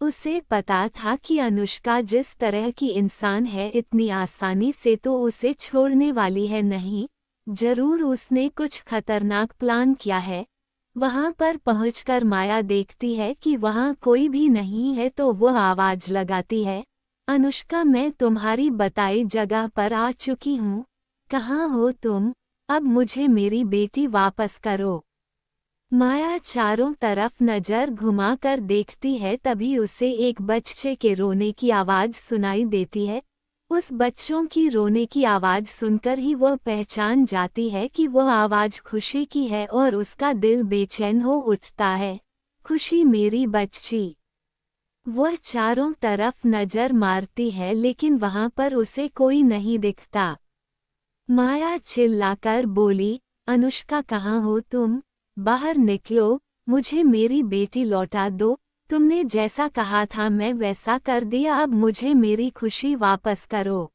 उसे पता था कि अनुष्का जिस तरह की इंसान है, इतनी आसानी से तो उसे छोड़ने वाली है नहीं। जरूर उसने कुछ खतरनाक प्लान किया है। वहां पर पहुंचकर माया देखती है कि वहां कोई भी नहीं है, तो वह आवाज लगाती है, अनुष्का, मैं तुम्हारी बताई जगह पर आ चुकी हूँ। कहाँ हो तुम? अब मुझे मेरी बेटी वापस करो। माया चारों तरफ नजर घुमाकर देखती है, तभी उसे एक बच्चे के रोने की आवाज सुनाई देती है। उस बच्चों की रोने की आवाज सुनकर ही वह पहचान जाती है कि वह आवाज खुशी की है और उसका दिल बेचैन हो उठता है। खुशी, मेरी बच्ची। वह चारों तरफ नजर मारती है, लेकिन वहां पर उसे कोई नहीं दिखता। माया चिल्लाकर बोली, अनुष्का, कहाँ हो तुम? बाहर निकलो, मुझे मेरी बेटी लौटा दो। तुमने जैसा कहा था मैं वैसा कर दिया, अब मुझे मेरी खुशी वापस करो।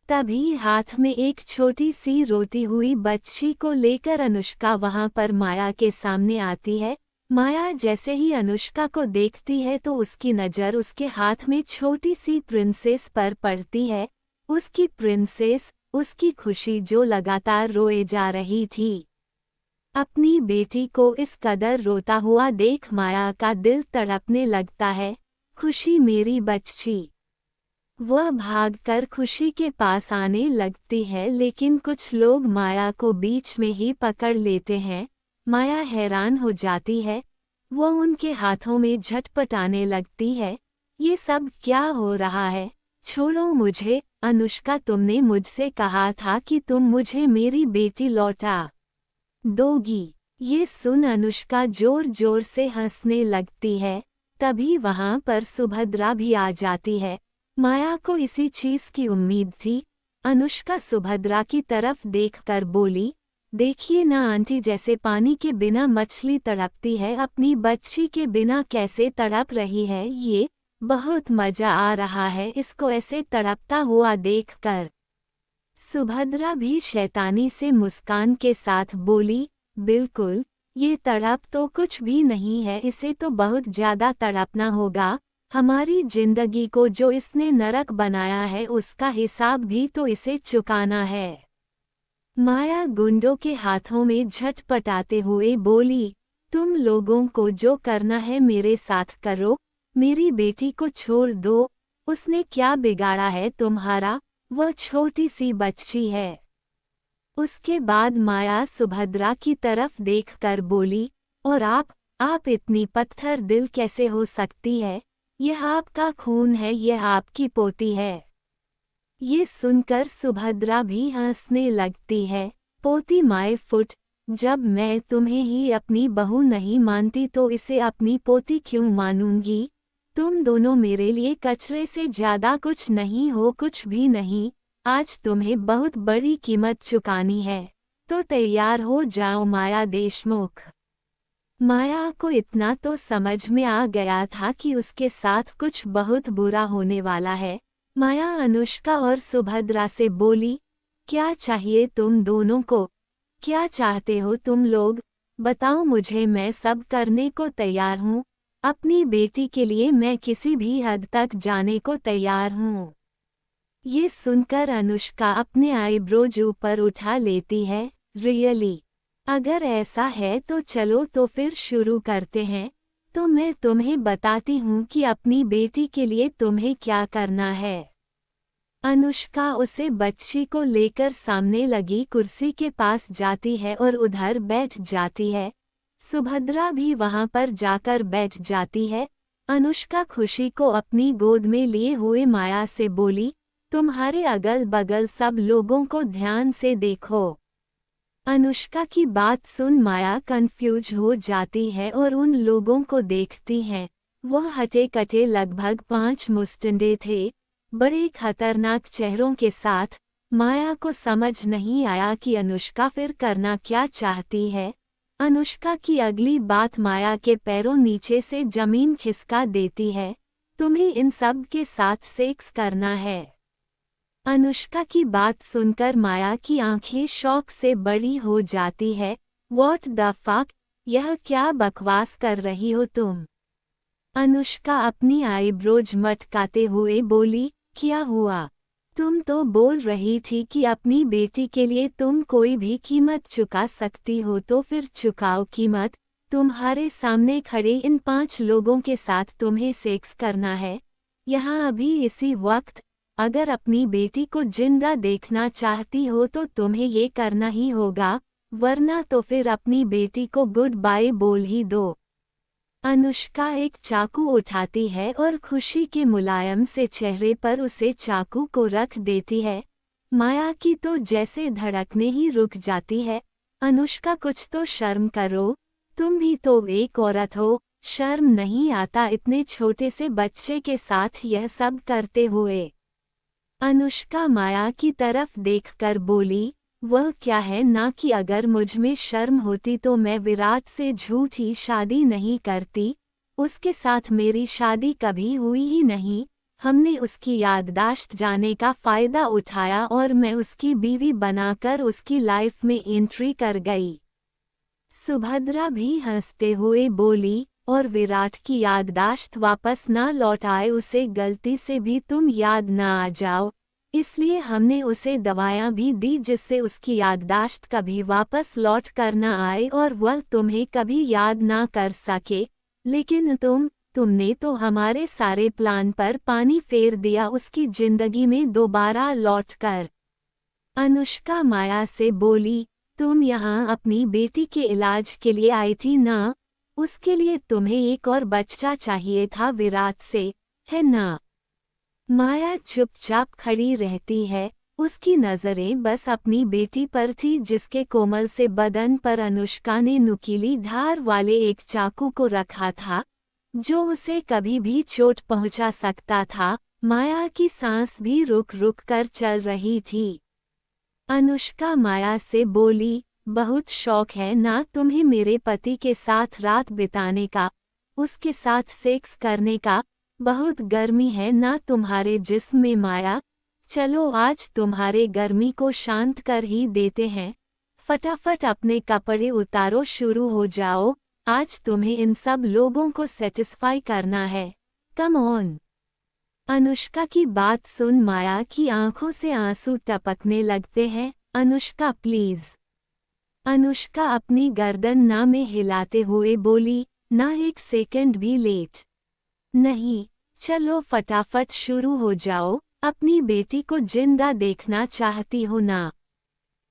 तभी हाथ में एक छोटी सी रोती हुई बच्ची को लेकर अनुष्का वहां पर माया के सामने आती है। माया जैसे ही अनुष्का को देखती है तो उसकी नज़र उसके हाथ में छोटी सी प्रिंसेस पर पड़ती है। उसकी प्रिंसेस, उसकी खुशी जो लगातार रोए जा रही थी। अपनी बेटी को इस कदर रोता हुआ देख माया का दिल तड़पने लगता है। खुशी, मेरी बच्ची। वह भागकर खुशी के पास आने लगती है, लेकिन कुछ लोग माया को बीच में ही पकड़ लेते हैं। माया हैरान हो जाती है। वह उनके हाथों में झटपटाने लगती है। ये सब क्या हो रहा है? छोड़ो मुझे। अनुष्का, तुमने मुझसे कहा था कि तुम मुझे मेरी बेटी लौटा दोगी। ये सुन अनुष्का जोर जोर से हंसने लगती है। तभी वहां पर सुभद्रा भी आ जाती है। माया को इसी चीज की उम्मीद थी। अनुष्का सुभद्रा की तरफ देखकर बोली, देखिए ना आंटी, जैसे पानी के बिना मछली तड़पती है, अपनी बच्ची के बिना कैसे तड़प रही है। ये बहुत मजा आ रहा है इसको ऐसे तड़पता हुआ देखकर। सुभद्रा भी शैतानी से मुस्कान के साथ बोली, बिल्कुल, ये तड़प तो कुछ भी नहीं है, इसे तो बहुत ज्यादा तड़पना होगा। हमारी जिंदगी को जो इसने नरक बनाया है, उसका हिसाब भी तो इसे चुकाना है। माया गुंडों के हाथों में झटपटाते हुए बोली, तुम लोगों को जो करना है मेरे साथ करो, मेरी बेटी को छोड़ दो, उसने क्या बिगाड़ा है तुम्हारा, वह छोटी सी बच्ची है। उसके बाद माया सुभद्रा की तरफ देखकर बोली, और आप इतनी पत्थर दिल कैसे हो सकती है, यह आपका खून है, यह आपकी पोती है। ये सुनकर सुभद्रा भी हंसने लगती है। पोती माय फुट, जब मैं तुम्हें ही अपनी बहू नहीं मानती तो इसे अपनी पोती क्यों मानूंगी। तुम दोनों मेरे लिए कचरे से ज्यादा कुछ नहीं हो, कुछ भी नहीं। आज तुम्हें बहुत बड़ी कीमत चुकानी है, तो तैयार हो जाओ माया देशमुख। माया को इतना तो समझ में आ गया था कि उसके साथ कुछ बहुत बुरा होने वाला है। माया अनुष्का और सुभद्रा से बोली, क्या चाहिए तुम दोनों को, क्या चाहते हो तुम लोग, बताओ मुझे, मैं सब करने को तैयार हूँ। अपनी बेटी के लिए मैं किसी भी हद तक जाने को तैयार हूँ। ये सुनकर अनुष्का अपने आईब्रोज ऊपर उठा लेती है। रियली? अगर ऐसा है तो चलो तो फिर शुरू करते हैं। तो मैं तुम्हें बताती हूँ कि अपनी बेटी के लिए तुम्हें क्या करना है। अनुष्का उसे बच्ची को लेकर सामने लगी कुर्सी के पास जाती है और उधर बैठ जाती है। सुभद्रा भी वहां पर जाकर बैठ जाती है। अनुष्का खुशी को अपनी गोद में लिए हुए माया से बोली, तुम्हारे अगल बगल सब लोगों को ध्यान से देखो। अनुष्का की बात सुन माया कंफ्यूज हो जाती है और उन लोगों को देखती है। वह हटे कटे लगभग 5 मुस्टंडे थे, बड़े खतरनाक चेहरों के साथ। माया को समझ नहीं आया कि अनुष्का फिर करना क्या चाहती है। अनुष्का की अगली बात माया के पैरों नीचे से जमीन खिसका देती है। तुम्हें इन सब के साथ सेक्स करना है। अनुष्का की बात सुनकर माया की आंखें शौक से बड़ी हो जाती है। व्हाट द फक, यह क्या बकवास कर रही हो तुम। अनुष्का अपनी आईब्रोज मटकाते हुए बोली, क्या हुआ, तुम तो बोल रही थी कि अपनी बेटी के लिए तुम कोई भी कीमत चुका सकती हो, तो फिर चुकाओ कीमत। तुम्हारे सामने खड़े इन 5 लोगों के साथ तुम्हें सेक्स करना है, यहाँ अभी इसी वक्त। अगर अपनी बेटी को जिंदा देखना चाहती हो तो तुम्हें ये करना ही होगा, वरना तो फिर अपनी बेटी को गुड बाय बोल ही दो। अनुष्का एक चाकू उठाती है और खुशी के मुलायम से चेहरे पर उसे चाकू को रख देती है। माया की तो जैसे धड़कने ही रुक जाती है। अनुष्का, कुछ तो शर्म करो, तुम भी तो एक औरत हो, शर्म नहीं आता इतने छोटे से बच्चे के साथ यह सब करते हुए। अनुष्का माया की तरफ देखकर बोली, वह क्या है ना कि अगर मुझ में शर्म होती तो मैं विराट से झूठी शादी नहीं करती। उसके साथ मेरी शादी कभी हुई ही नहीं। हमने उसकी याददाश्त जाने का फायदा उठाया और मैं उसकी बीवी बनाकर उसकी लाइफ में एंट्री कर गई। सुभद्रा भी हंसते हुए बोली, और विराट की याददाश्त वापस ना लौट आए, उसे गलती से भी तुम याद ना आ जाओ, इसलिए हमने उसे दवायां भी दी जिससे उसकी याददाश्त कभी वापस लौट कर ना आए और वह तुम्हें कभी याद ना कर सके। लेकिन तुमने तो हमारे सारे प्लान पर पानी फेर दिया उसकी जिंदगी में दोबारा लौटकर। अनुष्का माया से बोली, तुम यहाँ अपनी बेटी के इलाज के लिए आई थी ना, उसके लिए तुम्हें एक और बच्चा चाहिए था विराट से, है ना। माया चुपचाप खड़ी रहती है, उसकी नजरें बस अपनी बेटी पर थी जिसके कोमल से बदन पर अनुष्का ने नुकीली धार वाले एक चाकू को रखा था, जो उसे कभी भी चोट पहुंचा सकता था। माया की सांस भी रुक रुक कर चल रही थी। अनुष्का माया से बोली, बहुत शौक है ना तुम्हें मेरे पति के साथ रात बिताने का, उसके साथ सेक्स करने का, बहुत गर्मी है ना तुम्हारे जिस्म में माया। चलो आज तुम्हारे गर्मी को शांत कर ही देते हैं, फटाफट अपने कपड़े उतारो, शुरू हो जाओ, आज तुम्हें इन सब लोगों को सेटिस्फाई करना है, कम ऑन। अनुष्का की बात सुन माया की आंखों से आंसू टपकने लगते हैं। अनुष्का प्लीज। अनुष्का अपनी गर्दन ना में हिलाते हुए बोली, ना एक सेकंड भी लेट नहीं, चलो फटाफट शुरू हो जाओ, अपनी बेटी को जिंदा देखना चाहती हो ना।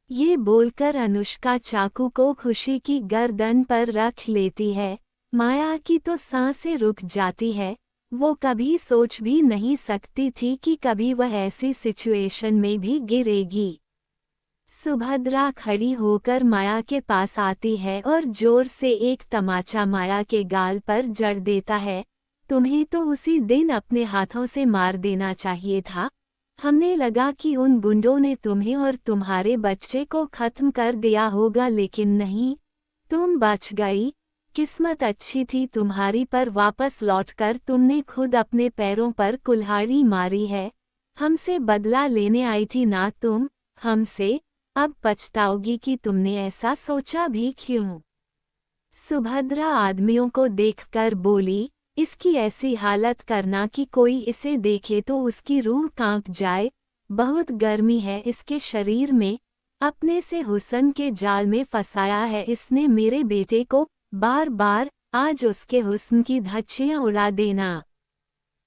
ये बोलकर अनुष्का चाकू को खुशी की गर्दन पर रख लेती है। माया की तो सांसें रुक जाती है। वो कभी सोच भी नहीं सकती थी कि कभी वह ऐसी सिचुएशन में भी गिरेगी। सुभद्रा खड़ी होकर माया के पास आती है और जोर से एक तमाचा माया के गाल पर जड़ देता है। तुम्हें तो उसी दिन अपने हाथों से मार देना चाहिए था। हमने लगा कि उन गुंडों ने तुम्हें और तुम्हारे बच्चे को खत्म कर दिया होगा, लेकिन नहीं, तुम बच गई। किस्मत अच्छी थी तुम्हारी, पर वापस लौटकर तुमने खुद अपने पैरों पर कुल्हाड़ी मारी है। हमसे बदला लेने आई थी ना तुम, हमसे। अब पछताओगी कि तुमने ऐसा सोचा भी क्यों। सुभद्रा आदमियों को देखकर बोली, इसकी ऐसी हालत करना कि कोई इसे देखे तो उसकी रूह कांप जाए। बहुत गर्मी है इसके शरीर में। अपने से हुस्न के जाल में फंसाया है इसने मेरे बेटे को बार बार। आज उसके हुस्न की धज्जियां उड़ा देना।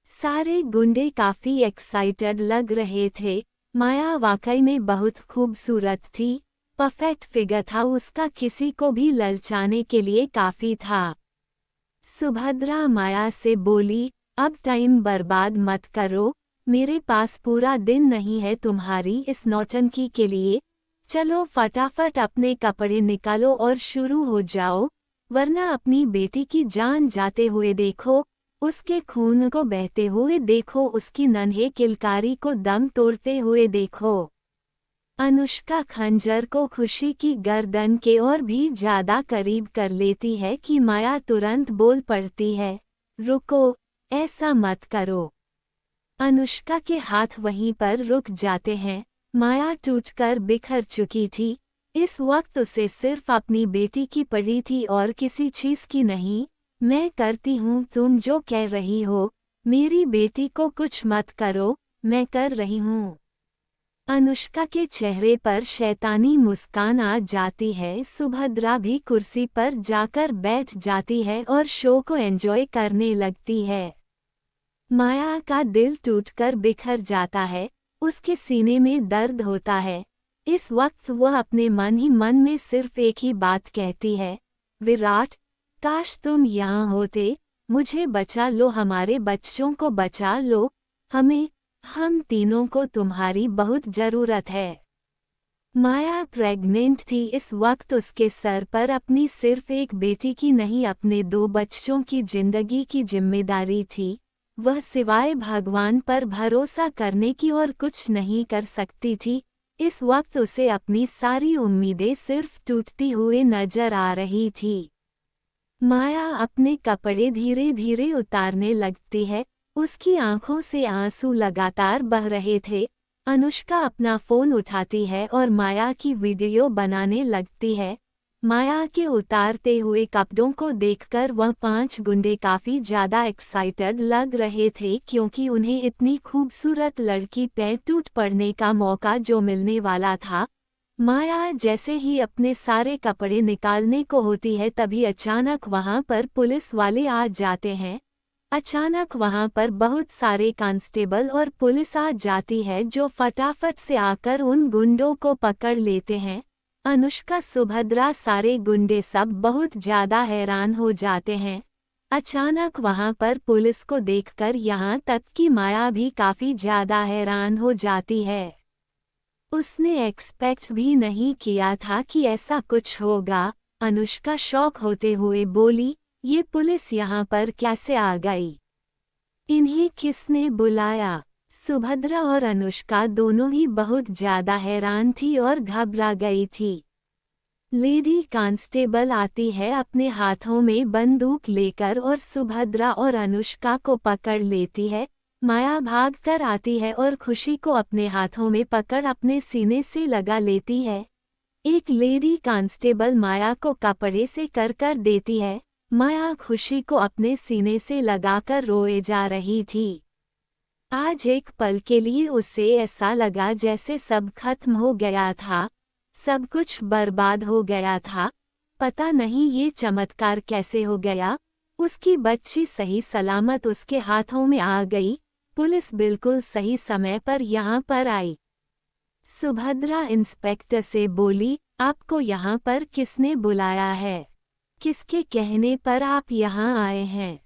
सारे गुंडे काफी एक्साइटेड लग रहे थे। माया वाकई में बहुत खूबसूरत थी। परफेक्ट फिगर था उसका, किसी को भी ललचाने के लिए काफी था। सुभद्रा माया से बोली, अब टाइम बर्बाद मत करो, मेरे पास पूरा दिन नहीं है तुम्हारी इस नौटंकी के लिए। चलो फटाफट अपने कपड़े निकालो और शुरू हो जाओ, वरना अपनी बेटी की जान जाते हुए देखो, उसके खून को बहते हुए देखो, उसकी नन्हे किलकारी को दम तोड़ते हुए देखो। अनुष्का खंजर को खुशी की गर्दन के और भी ज्यादा करीब कर लेती है कि माया तुरंत बोल पड़ती है, रुको, ऐसा मत करो। अनुष्का के हाथ वहीं पर रुक जाते हैं। माया टूटकर बिखर चुकी थी। इस वक्त उसे सिर्फ अपनी बेटी की पड़ी थी और किसी चीज की नहीं। मैं करती हूँ तुम जो कह रही हो, मेरी बेटी को कुछ मत करो, मैं कर रही हूँ। अनुष्का के चेहरे पर शैतानी मुस्कान आ जाती है। सुभद्रा भी कुर्सी पर जाकर बैठ जाती है और शो को एंजॉय करने लगती है। माया का दिल टूटकर बिखर जाता है। उसके सीने में दर्द होता है। इस वक्त वह अपने मन ही मन में सिर्फ एक ही बात कहती है, विराट, काश तुम यहाँ होते, मुझे बचा लो, हमारे बच्चों को बचा लो, हम तीनों को तुम्हारी बहुत जरूरत है। माया प्रेग्नेंट थी। इस वक्त उसके सर पर अपनी सिर्फ एक बेटी की नहीं, अपने 2 बच्चों की जिंदगी की जिम्मेदारी थी। वह सिवाय भगवान पर भरोसा करने की और कुछ नहीं कर सकती थी। इस वक्त उसे अपनी सारी उम्मीदें सिर्फ टूटती हुई नजर आ रही थी। माया अपने कपड़े धीरे धीरे उतारने लगती है। उसकी आंखों से आंसू लगातार बह रहे थे। अनुष्का अपना फोन उठाती है और माया की वीडियो बनाने लगती है। माया के उतारते हुए कपड़ों को देखकर वह 5 गुंडे काफी ज्यादा एक्साइटेड लग रहे थे, क्योंकि उन्हें इतनी खूबसूरत लड़की पे टूट पड़ने का मौका जो मिलने वाला था। माया जैसे ही अपने सारे कपड़े निकालने को होती है, तभी अचानक वहां पर पुलिस वाले आ जाते हैं। अचानक वहां पर बहुत सारे कांस्टेबल और पुलिस आ जाती है, जो फटाफट से आकर उन गुंडों को पकड़ लेते हैं। अनुष्का, सुभद्रा, सारे गुंडे सब बहुत ज्यादा हैरान हो जाते हैं। अचानक वहां पर पुलिस को देखकर यहाँ तक कि माया भी काफी ज्यादा हैरान हो जाती है। उसने एक्सपेक्ट भी नहीं किया था कि ऐसा कुछ होगा। अनुष्का शॉक होते हुए बोली, ये पुलिस यहाँ पर कैसे आ गई? इन्हें किसने बुलाया? सुभद्रा और अनुष्का दोनों ही बहुत ज्यादा हैरान थी और घबरा गई थी। लेडी कांस्टेबल आती है अपने हाथों में बंदूक लेकर और सुभद्रा और अनुष्का को पकड़ लेती है। माया भाग कर आती है और खुशी को अपने हाथों में पकड़ अपने सीने से लगा लेती है। एक लेडी कांस्टेबल माया को कपड़े से कर देती है। माया खुशी को अपने सीने से लगाकर रोए जा रही थी। आज एक पल के लिए उसे ऐसा लगा जैसे सब खत्म हो गया था। सब कुछ बर्बाद हो गया था। पता नहीं ये चमत्कार कैसे हो गया। उसकी बच्ची सही सलामत उसके हाथों में आ गई। पुलिस बिल्कुल सही समय पर यहाँ पर आई। सुभद्रा इंस्पेक्टर से बोली, आपको यहाँ पर किसने बुलाया है? किसके कहने पर आप यहाँ आए हैं?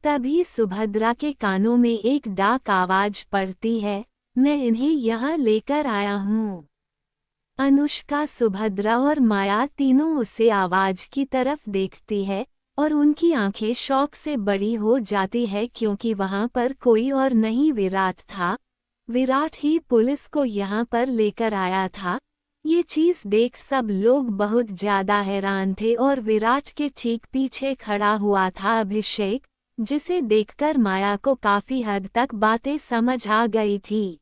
तभी सुभद्रा के कानों में एक डाक आवाज पड़ती है, मैं इन्हें यहाँ लेकर आया हूँ। अनुष्का, सुभद्रा और माया तीनों उसे आवाज की तरफ देखती है और उनकी आंखें शौक से बड़ी हो जाती है क्योंकि वहां पर कोई और नहीं विराट था। विराट ही पुलिस को यहाँ पर लेकर आया था। ये चीज देख सब लोग बहुत ज्यादा हैरान थे और विराट के ठीक पीछे खड़ा हुआ था अभिषेक, जिसे देखकर माया को काफी हद तक बातें समझ आ गई थी।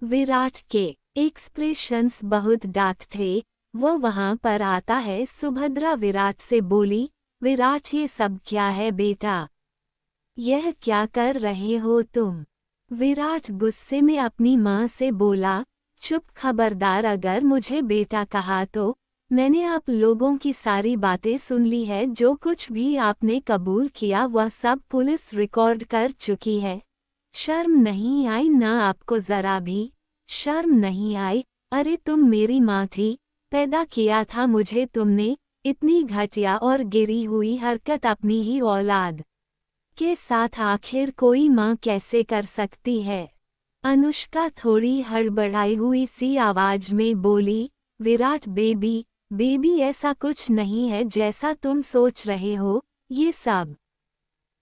विराट के एक्सप्रेशंस बहुत डार्क थे। वो वहां पर आता है। सुभद्रा विराट से बोली, विराट ये सब क्या है बेटा? यह क्या कर रहे हो तुम? विराट गुस्से में अपनी माँ से बोला, चुप, खबरदार, अगर मुझे बेटा कहा तो मैंने आप लोगों की सारी बातें सुन ली है। जो कुछ भी आपने कबूल किया वह सब पुलिस रिकॉर्ड कर चुकी है। शर्म नहीं आई ना आपको? जरा भी शर्म नहीं आई? अरे तुम मेरी माँ थी, पैदा किया था मुझे तुमने। इतनी घटिया और गिरी हुई हरकत अपनी ही औलाद के साथ आखिर कोई माँ कैसे कर सकती है? अनुष्का थोड़ी हड़बड़ाई हुई सी आवाज में बोली, विराट बेबी ऐसा कुछ नहीं है जैसा तुम सोच रहे हो। ये सब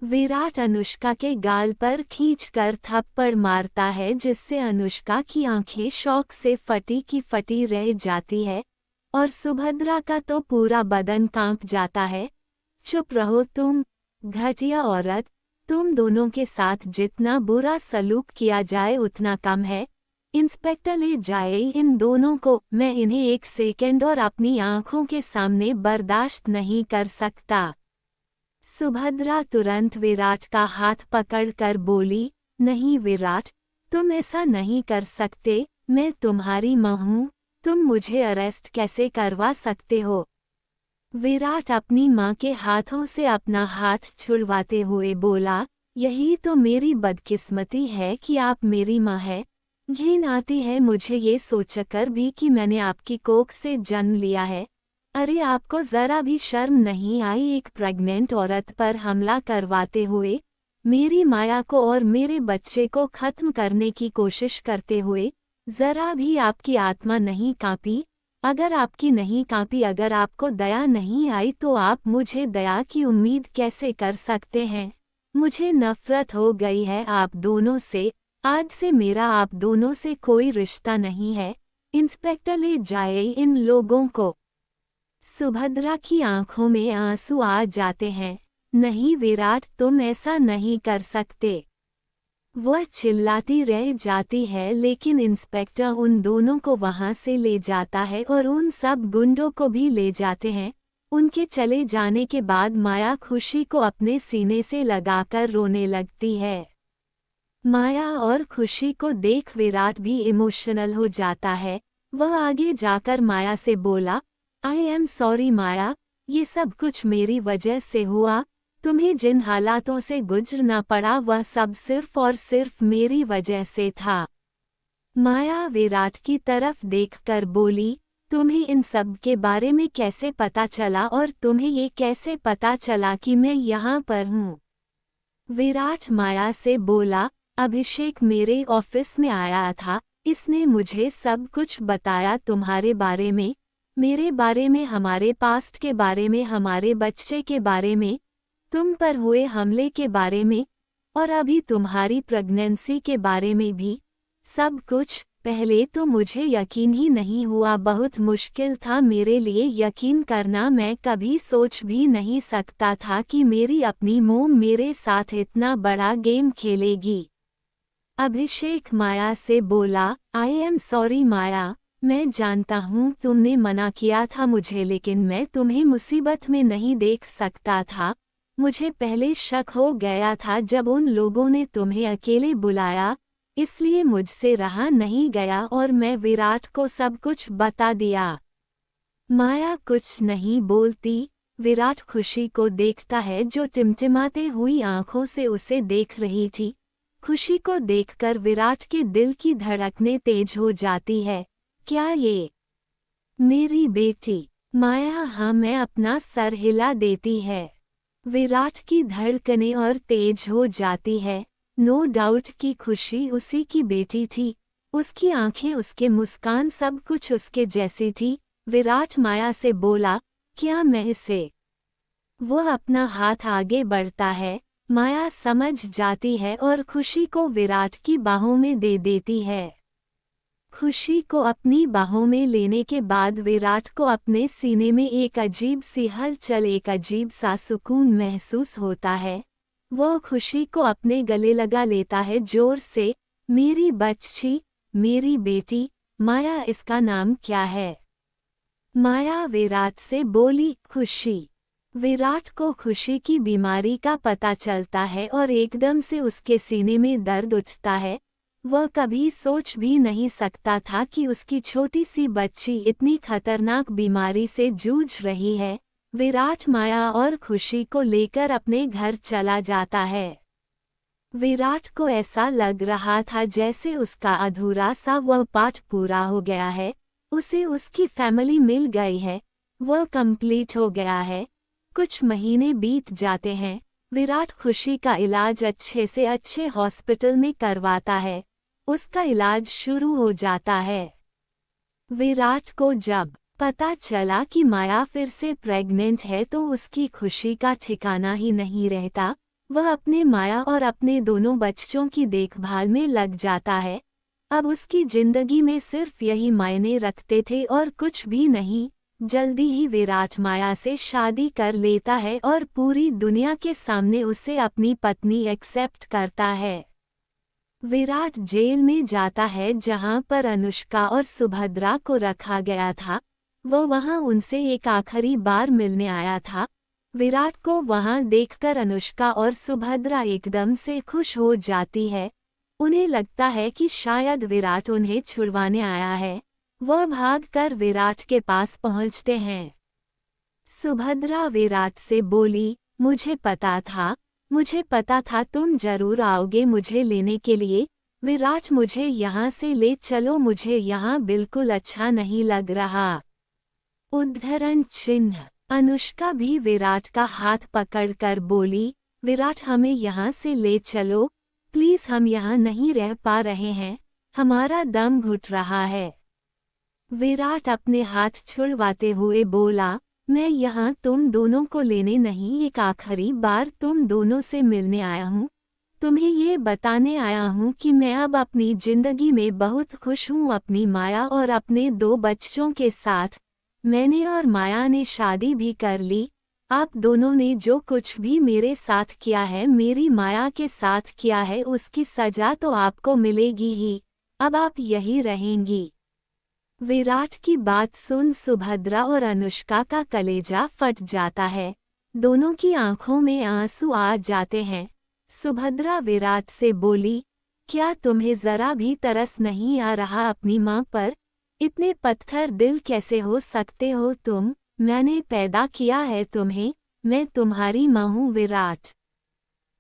विराट अनुष्का के गाल पर खींचकर थप्पड़ मारता है जिससे अनुष्का की आंखें शौक से फटी की फटी रह जाती है और सुभद्रा का तो पूरा बदन कांप जाता है। चुप रहो तुम, घटिया औरत। तुम दोनों के साथ जितना बुरा सलूक किया जाए उतना कम है। इंस्पेक्टर ले जाए इन दोनों को। मैं इन्हें एक सेकंड और अपनी आंखों के सामने बर्दाश्त नहीं कर सकता। सुभद्रा तुरंत विराट का हाथ पकड़कर बोली, नहीं विराट, तुम ऐसा नहीं कर सकते। मैं तुम्हारी माँ हूँ, तुम मुझे अरेस्ट कैसे करवा सकते हो? विराट अपनी माँ के हाथों से अपना हाथ छुड़वाते हुए बोला, यही तो मेरी बदकिस्मती है कि आप मेरी माँ है। घिन आती है मुझे ये सोचकर भी कि मैंने आपकी कोख से जन्म लिया है। अरे आपको जरा भी शर्म नहीं आई एक प्रेग्नेंट औरत पर हमला करवाते हुए? मेरी माया को और मेरे बच्चे को खत्म करने की कोशिश करते हुए जरा भी आपकी आत्मा नहीं कांपी? अगर आपकी नहीं कांपी, अगर आपको दया नहीं आई तो आप मुझे दया की उम्मीद कैसे कर सकते हैं? मुझे नफरत हो गई है आप दोनों से। आज से मेरा आप दोनों से कोई रिश्ता नहीं है। इंस्पेक्टर ले जाए इन लोगों को। सुभद्रा की आंखों में आंसू आ जाते हैं। नहीं विराट, तुम ऐसा नहीं कर सकते। वह चिल्लाती रह जाती है लेकिन इंस्पेक्टर उन दोनों को वहां से ले जाता है और उन सब गुंडों को भी ले जाते हैं। उनके चले जाने के बाद माया खुशी को अपने सीने से लगाकर रोने लगती है। माया और खुशी को देख विराट भी इमोशनल हो जाता है। वह आगे जाकर माया से बोला, आई एम सॉरी माया, ये सब कुछ मेरी वजह से हुआ। तुम्हें जिन हालातों से गुजरना पड़ा वह सब सिर्फ और सिर्फ मेरी वजह से था। माया विराट की तरफ देखकर बोली, तुम्हें इन सब के बारे में कैसे पता चला और तुम्हें ये कैसे पता चला कि मैं यहाँ पर हूँ? विराट माया से बोला, अभिषेक मेरे ऑफिस में आया था, इसने मुझे सब कुछ बताया तुम्हारे बारे में, मेरे बारे में, हमारे पास्ट के बारे में, हमारे बच्चे के बारे में, तुम पर हुए हमले के बारे में और अभी तुम्हारी प्रेगनेंसी के बारे में भी। सब कुछ। पहले तो मुझे यकीन ही नहीं हुआ, बहुत मुश्किल था मेरे लिए यकीन करना। मैं कभी सोच भी नहीं सकता था कि मेरी अपनी मोम मेरे साथ इतना बड़ा गेम खेलेगी। अभिषेक माया से बोला, आई एम सॉरी माया, मैं जानता हूँ तुमने मना किया था मुझे, लेकिन मैं तुम्हें मुसीबत में नहीं देख सकता था। मुझे पहले शक हो गया था जब उन लोगों ने तुम्हें अकेले बुलाया। इसलिए मुझसे रहा नहीं गया और मैं विराट को सब कुछ बता दिया। माया कुछ नहीं बोलती। विराट खुशी को देखता है जो टिमटिमाते हुई आंखों से उसे देख रही थी। खुशी को देखकर विराट के दिल की धड़कनें तेज हो जाती है। क्या ये मेरी बेटी? माया हाँ मैं अपना सर हिला देती है। विराट की धड़कनें और तेज हो जाती है। नो डाउट कि खुशी उसी की बेटी थी। उसकी आंखें, उसके मुस्कान, सब कुछ उसके जैसी थी। विराट माया से बोला, क्या मैं इसे? वो अपना हाथ आगे बढ़ता है। माया समझ जाती है और खुशी को विराट की बाहों में दे देती है। खुशी को अपनी बाहों में लेने के बाद विराट को अपने सीने में एक अजीब सी हलचल, एक अजीब सा सुकून महसूस होता है। वो खुशी को अपने गले लगा लेता है जोर से। मेरी बच्ची, मेरी बेटी। माया इसका नाम क्या है? माया विराट से बोली। खुशी। विराट को खुशी की बीमारी का पता चलता है और एकदम से उसके सीने में दर्द उठता है। वह कभी सोच भी नहीं सकता था कि उसकी छोटी सी बच्ची इतनी खतरनाक बीमारी से जूझ रही है। विराट माया और खुशी को लेकर अपने घर चला जाता है। विराट को ऐसा लग रहा था जैसे उसका अधूरा सा वह पाठ पूरा हो गया है। उसे उसकी फैमिली मिल गई है। वह कंप्लीट हो गया है। कुछ महीने बीत जाते हैं। विराट खुशी का इलाज अच्छे से अच्छे हॉस्पिटल में करवाता है। उसका इलाज शुरू हो जाता है। विराट को जब पता चला कि माया फिर से प्रेग्नेंट है तो उसकी खुशी का ठिकाना ही नहीं रहता। वह अपने माया और अपने दोनों बच्चों की देखभाल में लग जाता है। अब उसकी जिंदगी में सिर्फ यही मायने रखते थे और कुछ भी नहीं। जल्दी ही विराट माया से शादी कर लेता है और पूरी दुनिया के सामने उसे अपनी पत्नी एक्सेप्ट करता है। विराट जेल में जाता है जहां पर अनुष्का और सुभद्रा को रखा गया था। वो वहां उनसे एक आखिरी बार मिलने आया था। विराट को वहां देखकर अनुष्का और सुभद्रा एकदम से खुश हो जाती है। उन्हें लगता है कि शायद विराट उन्हें छुड़वाने आया है। वह भागकर विराट के पास पहुंचते हैं। सुभद्रा विराट से बोली, मुझे पता था तुम जरूर आओगे मुझे लेने के लिए। विराट मुझे यहाँ से ले चलो, मुझे यहाँ बिल्कुल अच्छा नहीं लग रहा। उद्धरण चिन्ह। अनुष्का भी विराट का हाथ पकड़कर बोली, विराट हमें यहाँ से ले चलो प्लीज, हम यहाँ नहीं रह पा रहे हैं, हमारा दम घुट रहा है। विराट अपने हाथ छुड़वाते हुए बोला, मैं यहाँ तुम दोनों को लेने नहीं, एक आखिरी बार तुम दोनों से मिलने आया हूँ। तुम्हें ये बताने आया हूँ कि मैं अब अपनी जिंदगी में बहुत खुश हूँ, अपनी माया और अपने 2 बच्चों के साथ। मैंने और माया ने शादी भी कर ली। आप दोनों ने जो कुछ भी मेरे साथ किया है, मेरी माया के साथ किया है, उसकी सजा तो आपको मिलेगी ही। अब आप यही रहेंगी। विराट की बात सुन सुभद्रा और अनुष्का का कलेजा फट जाता है। दोनों की आंखों में आंसू आ जाते हैं। सुभद्रा विराट से बोली, क्या तुम्हें जरा भी तरस नहीं आ रहा अपनी मां पर? इतने पत्थर दिल कैसे हो सकते हो तुम? मैंने पैदा किया है तुम्हें, मैं तुम्हारी मां हूं विराट।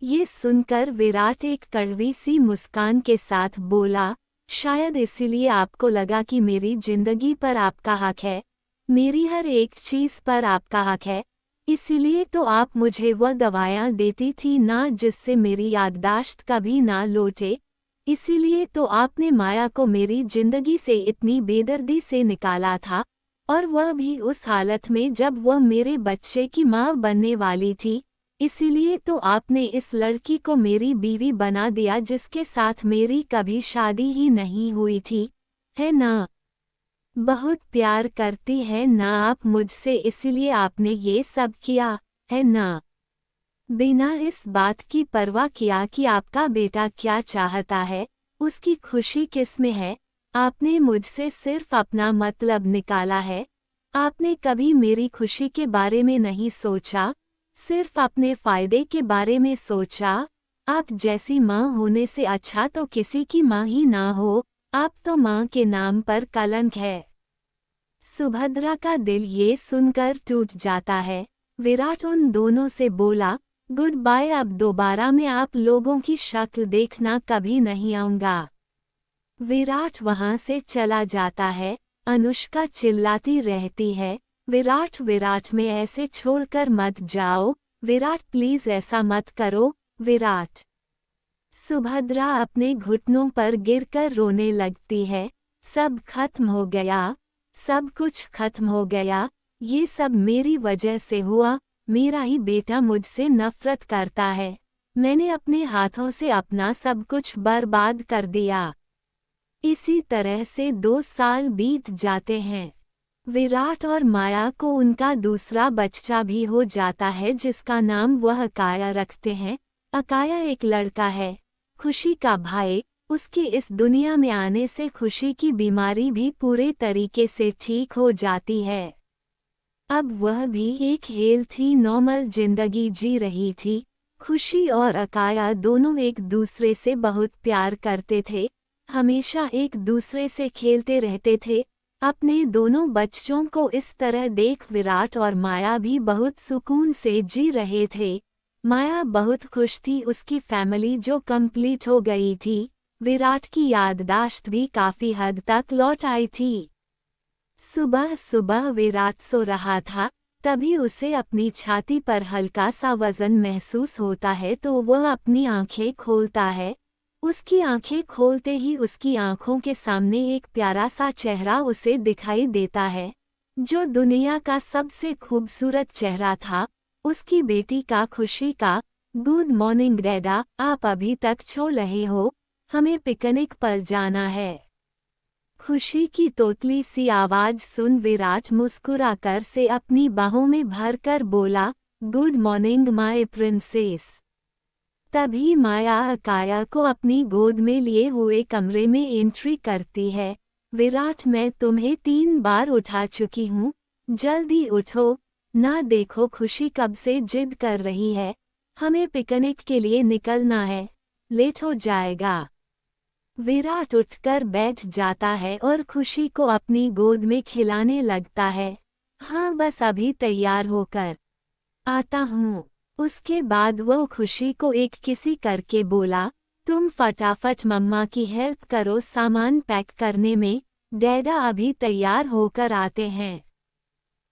ये सुनकर विराट एक कड़वी सी मुस्कान के साथ बोला, शायद इसीलिए आपको लगा कि मेरी जिंदगी पर आपका हक है, मेरी हर एक चीज पर आपका हक है। इसीलिए तो आप मुझे वह दवाइयाँ देती थी ना जिससे मेरी याददाश्त कभी ना लौटे। इसीलिए तो आपने माया को मेरी जिंदगी से इतनी बेदर्दी से निकाला था, और वह भी उस हालत में जब वह मेरे बच्चे की माँ बनने वाली थी। इसीलिए तो आपने इस लड़की को मेरी बीवी बना दिया जिसके साथ मेरी कभी शादी ही नहीं हुई थी, है ना? बहुत प्यार करती है ना आप मुझसे, इसलिए आपने ये सब किया, है ना? बिना इस बात की परवाह किया कि आपका बेटा क्या चाहता है, उसकी खुशी किस में है, आपने मुझसे सिर्फ अपना मतलब निकाला है। आपने कभी मेरी खुशी के बारे में नहीं सोचा, सिर्फ अपने फायदे के बारे में सोचा। आप जैसी माँ होने से अच्छा तो किसी की माँ ही ना हो, आप तो माँ के नाम पर कलंक है। सुभद्रा का दिल ये सुनकर टूट जाता है। विराट उन दोनों से बोला, गुड बाय, अब दोबारा मैं आप लोगों की शक्ल देखना कभी नहीं आऊंगा। विराट वहां से चला जाता है। अनुष्का चिल्लाती रहती है, विराट विराट में ऐसे छोड़कर मत जाओ, विराट प्लीज ऐसा मत करो, विराट। सुभद्रा अपने घुटनों पर गिरकर रोने लगती है। सब खत्म हो गया, सब कुछ खत्म हो गया, ये सब मेरी वजह से हुआ, मेरा ही बेटा मुझसे नफरत करता है, मैंने अपने हाथों से अपना सब कुछ बर्बाद कर दिया। इसी तरह से 2 साल बीत जाते हैं। विराट और माया को उनका दूसरा बच्चा भी हो जाता है जिसका नाम वह अकाया रखते हैं। अकाया एक लड़का है, खुशी का भाई। उसकी इस दुनिया में आने से खुशी की बीमारी भी पूरे तरीके से ठीक हो जाती है। अब वह भी एक हेल्थी नॉर्मल जिंदगी जी रही थी। खुशी और अकाया दोनों एक दूसरे से बहुत प्यार करते थे, हमेशा एक दूसरे से खेलते रहते थे। अपने दोनों बच्चों को इस तरह देख विराट और माया भी बहुत सुकून से जी रहे थे। माया बहुत खुश थी, उसकी फैमिली जो कंप्लीट हो गई थी। विराट की याददाश्त भी काफी हद तक लौट आई थी। सुबह सुबह विराट सो रहा था, तभी उसे अपनी छाती पर हल्का सा वजन महसूस होता है तो वह अपनी आंखें खोलता है। उसकी आंखें खोलते ही उसकी आंखों के सामने एक प्यारा सा चेहरा उसे दिखाई देता है, जो दुनिया का सबसे खूबसूरत चेहरा था, उसकी बेटी का, खुशी का। गुड मॉर्निंग डैडा, आप अभी तक सो रहे हो? हमें पिकनिक पर जाना है। खुशी की तोतली सी आवाज सुन विराट मुस्कुराकर से अपनी बाहों में भरकर बोला, गुड मॉर्निंग माय प्रिंसेस। तभी माया अकाया को अपनी गोद में लिए हुए कमरे में एंट्री करती है। विराट, मैं तुम्हें 3 बार उठा चुकी हूँ, जल्दी उठो, ना देखो खुशी कब से जिद कर रही है, हमें पिकनिक के लिए निकलना है, लेट हो जाएगा। विराट उठकर बैठ जाता है और खुशी को अपनी गोद में खिलाने लगता है। हाँ, बस अभी तैयार होकर आता हूँ। उसके बाद वो खुशी को एक किसी करके बोला, तुम फटाफट मम्मा की हेल्प करो सामान पैक करने में, डैडा अभी तैयार होकर आते हैं।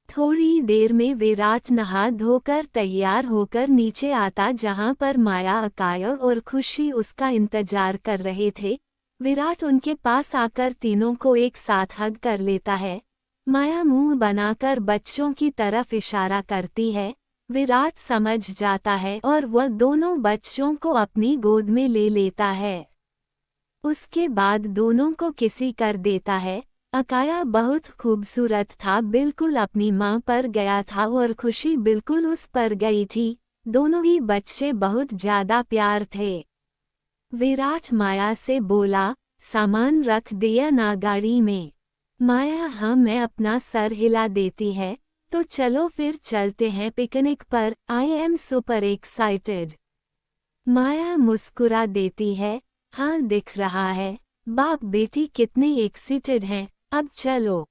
थोड़ी देर में विराट नहा धोकर तैयार होकर नीचे आता जहाँ पर माया, अकाया और खुशी उसका इंतजार कर रहे थे। विराट उनके पास आकर तीनों को एक साथ हग कर लेता है। माया मुंह बनाकर बच्चों की तरफ इशारा करती है। विराट समझ जाता है और वह दोनों बच्चों को अपनी गोद में ले लेता है। उसके बाद दोनों को किसी कर देता है। अकाया बहुत खूबसूरत था, बिल्कुल अपनी माँ पर गया था और खुशी बिल्कुल उस पर गई थी। दोनों ही बच्चे बहुत ज्यादा प्यार थे। विराट माया से बोला, सामान रख दिया ना गाड़ी में? माया हाँ, मैं अपना सर हिला देती है। तो चलो फिर चलते हैं पिकनिक पर, आई एम सुपर एक्साइटेड। माया मुस्कुरा देती है, हाँ दिख रहा है, बाप बेटी कितने एक्साइटेड हैं, अब चलो।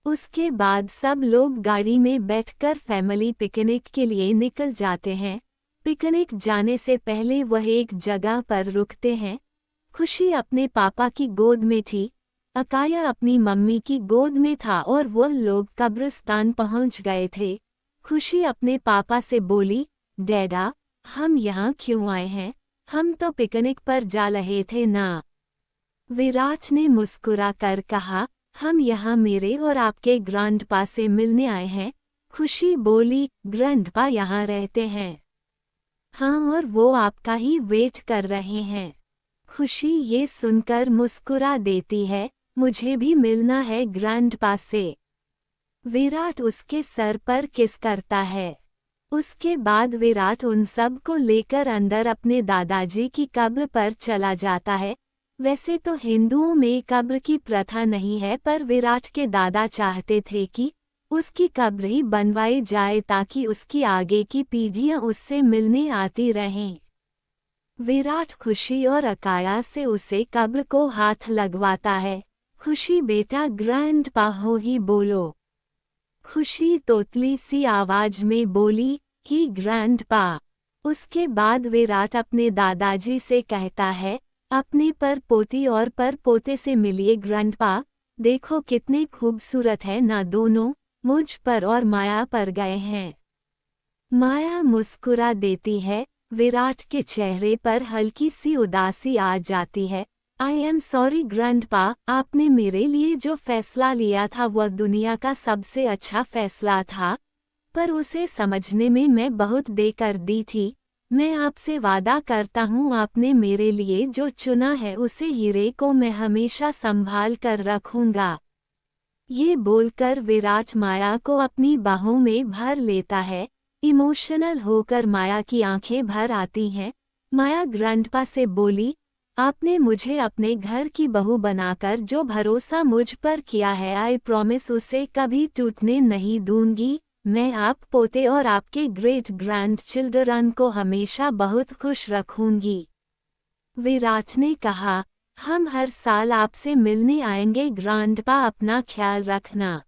उसके बाद सब लोग गाड़ी में बैठकर फैमिली पिकनिक के लिए निकल जाते हैं। पिकनिक जाने से पहले वह एक जगह पर रुकते हैं। खुशी अपने पापा की गोद में थी, अकाया अपनी मम्मी की गोद में था और वह लोग कब्रिस्तान पहुंच गए थे। खुशी अपने पापा से बोली, डैडा हम यहाँ क्यों आए हैं, हम तो पिकनिक पर जा रहे थे ना। विराट ने मुस्कुरा कर कहा, हम यहाँ मेरे और आपके ग्रैंडपा से मिलने आए हैं। खुशी बोली, ग्रैंडपा यहाँ रहते हैं? हाँ, और वो आपका ही वेट कर रहे हैं। खुशी ये सुनकर मुस्कुरा देती है, मुझे भी मिलना है ग्रैंडपा से। विराट उसके सर पर किस करता है। उसके बाद विराट उन सब को लेकर अंदर अपने दादाजी की कब्र पर चला जाता है। वैसे तो हिंदुओं में कब्र की प्रथा नहीं है, पर विराट के दादा चाहते थे कि उसकी कब्र ही बनवाई जाए ताकि उसकी आगे की पीढ़ियां उससे मिलने आती रहें। विराट खुशी और अकाया से उसे कब्र को हाथ लगवाता है। खुशी बेटा ग्रैंडपा हो ही बोलो। खुशी तोतली सी आवाज में बोली ही ग्रैंडपा। उसके बाद विराट अपने दादाजी से कहता है, अपने पर पोती और पर पोते से मिलिए ग्रैंडपा, देखो कितने खूबसूरत है ना दोनों, मुझ पर और माया पर गए हैं। माया मुस्कुरा देती है। विराट के चेहरे पर हल्की सी उदासी आ जाती है। आई एम सॉरी ग्रैंडपा, आपने मेरे लिए जो फैसला लिया था वह दुनिया का सबसे अच्छा फैसला था, पर उसे समझने में मैं बहुत देर कर दी थी। मैं आपसे वादा करता हूँ आपने मेरे लिए जो चुना है उसे हीरे को मैं हमेशा संभाल कर रखूंगा। ये बोलकर विराट माया को अपनी बाहों में भर लेता है। इमोशनल होकर माया की आंखें भर आती हैं। माया ग्रैंडपा से बोली, आपने मुझे अपने घर की बहू बनाकर जो भरोसा मुझ पर किया है, आई प्रॉमिस उसे कभी टूटने नहीं दूंगी। मैं आप पोते और आपके ग्रेट ग्रैंड चिल्ड्रन को हमेशा बहुत खुश रखूंगी। विराट ने कहा, हम हर साल आपसे मिलने आएंगे ग्रैंडपा, अपना ख्याल रखना।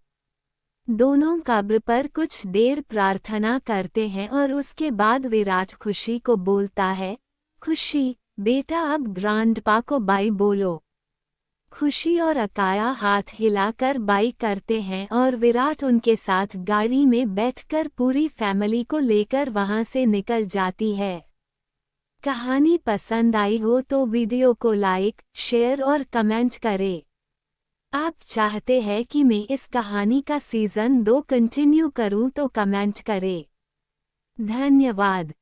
दोनों कब्र पर कुछ देर प्रार्थना करते हैं और उसके बाद विराट खुशी को बोलता है, खुशी बेटा अब ग्रैंडपा को बाय बोलो। खुशी और अकाया हाथ हिलाकर बाय करते हैं और विराट उनके साथ गाड़ी में बैठकर पूरी फैमिली को लेकर वहां से निकल जाती है। कहानी पसंद आई हो तो वीडियो को लाइक, शेयर और कमेंट करें। आप चाहते हैं कि मैं इस कहानी का सीज़न 2 कंटिन्यू करूं तो कमेंट करें। धन्यवाद।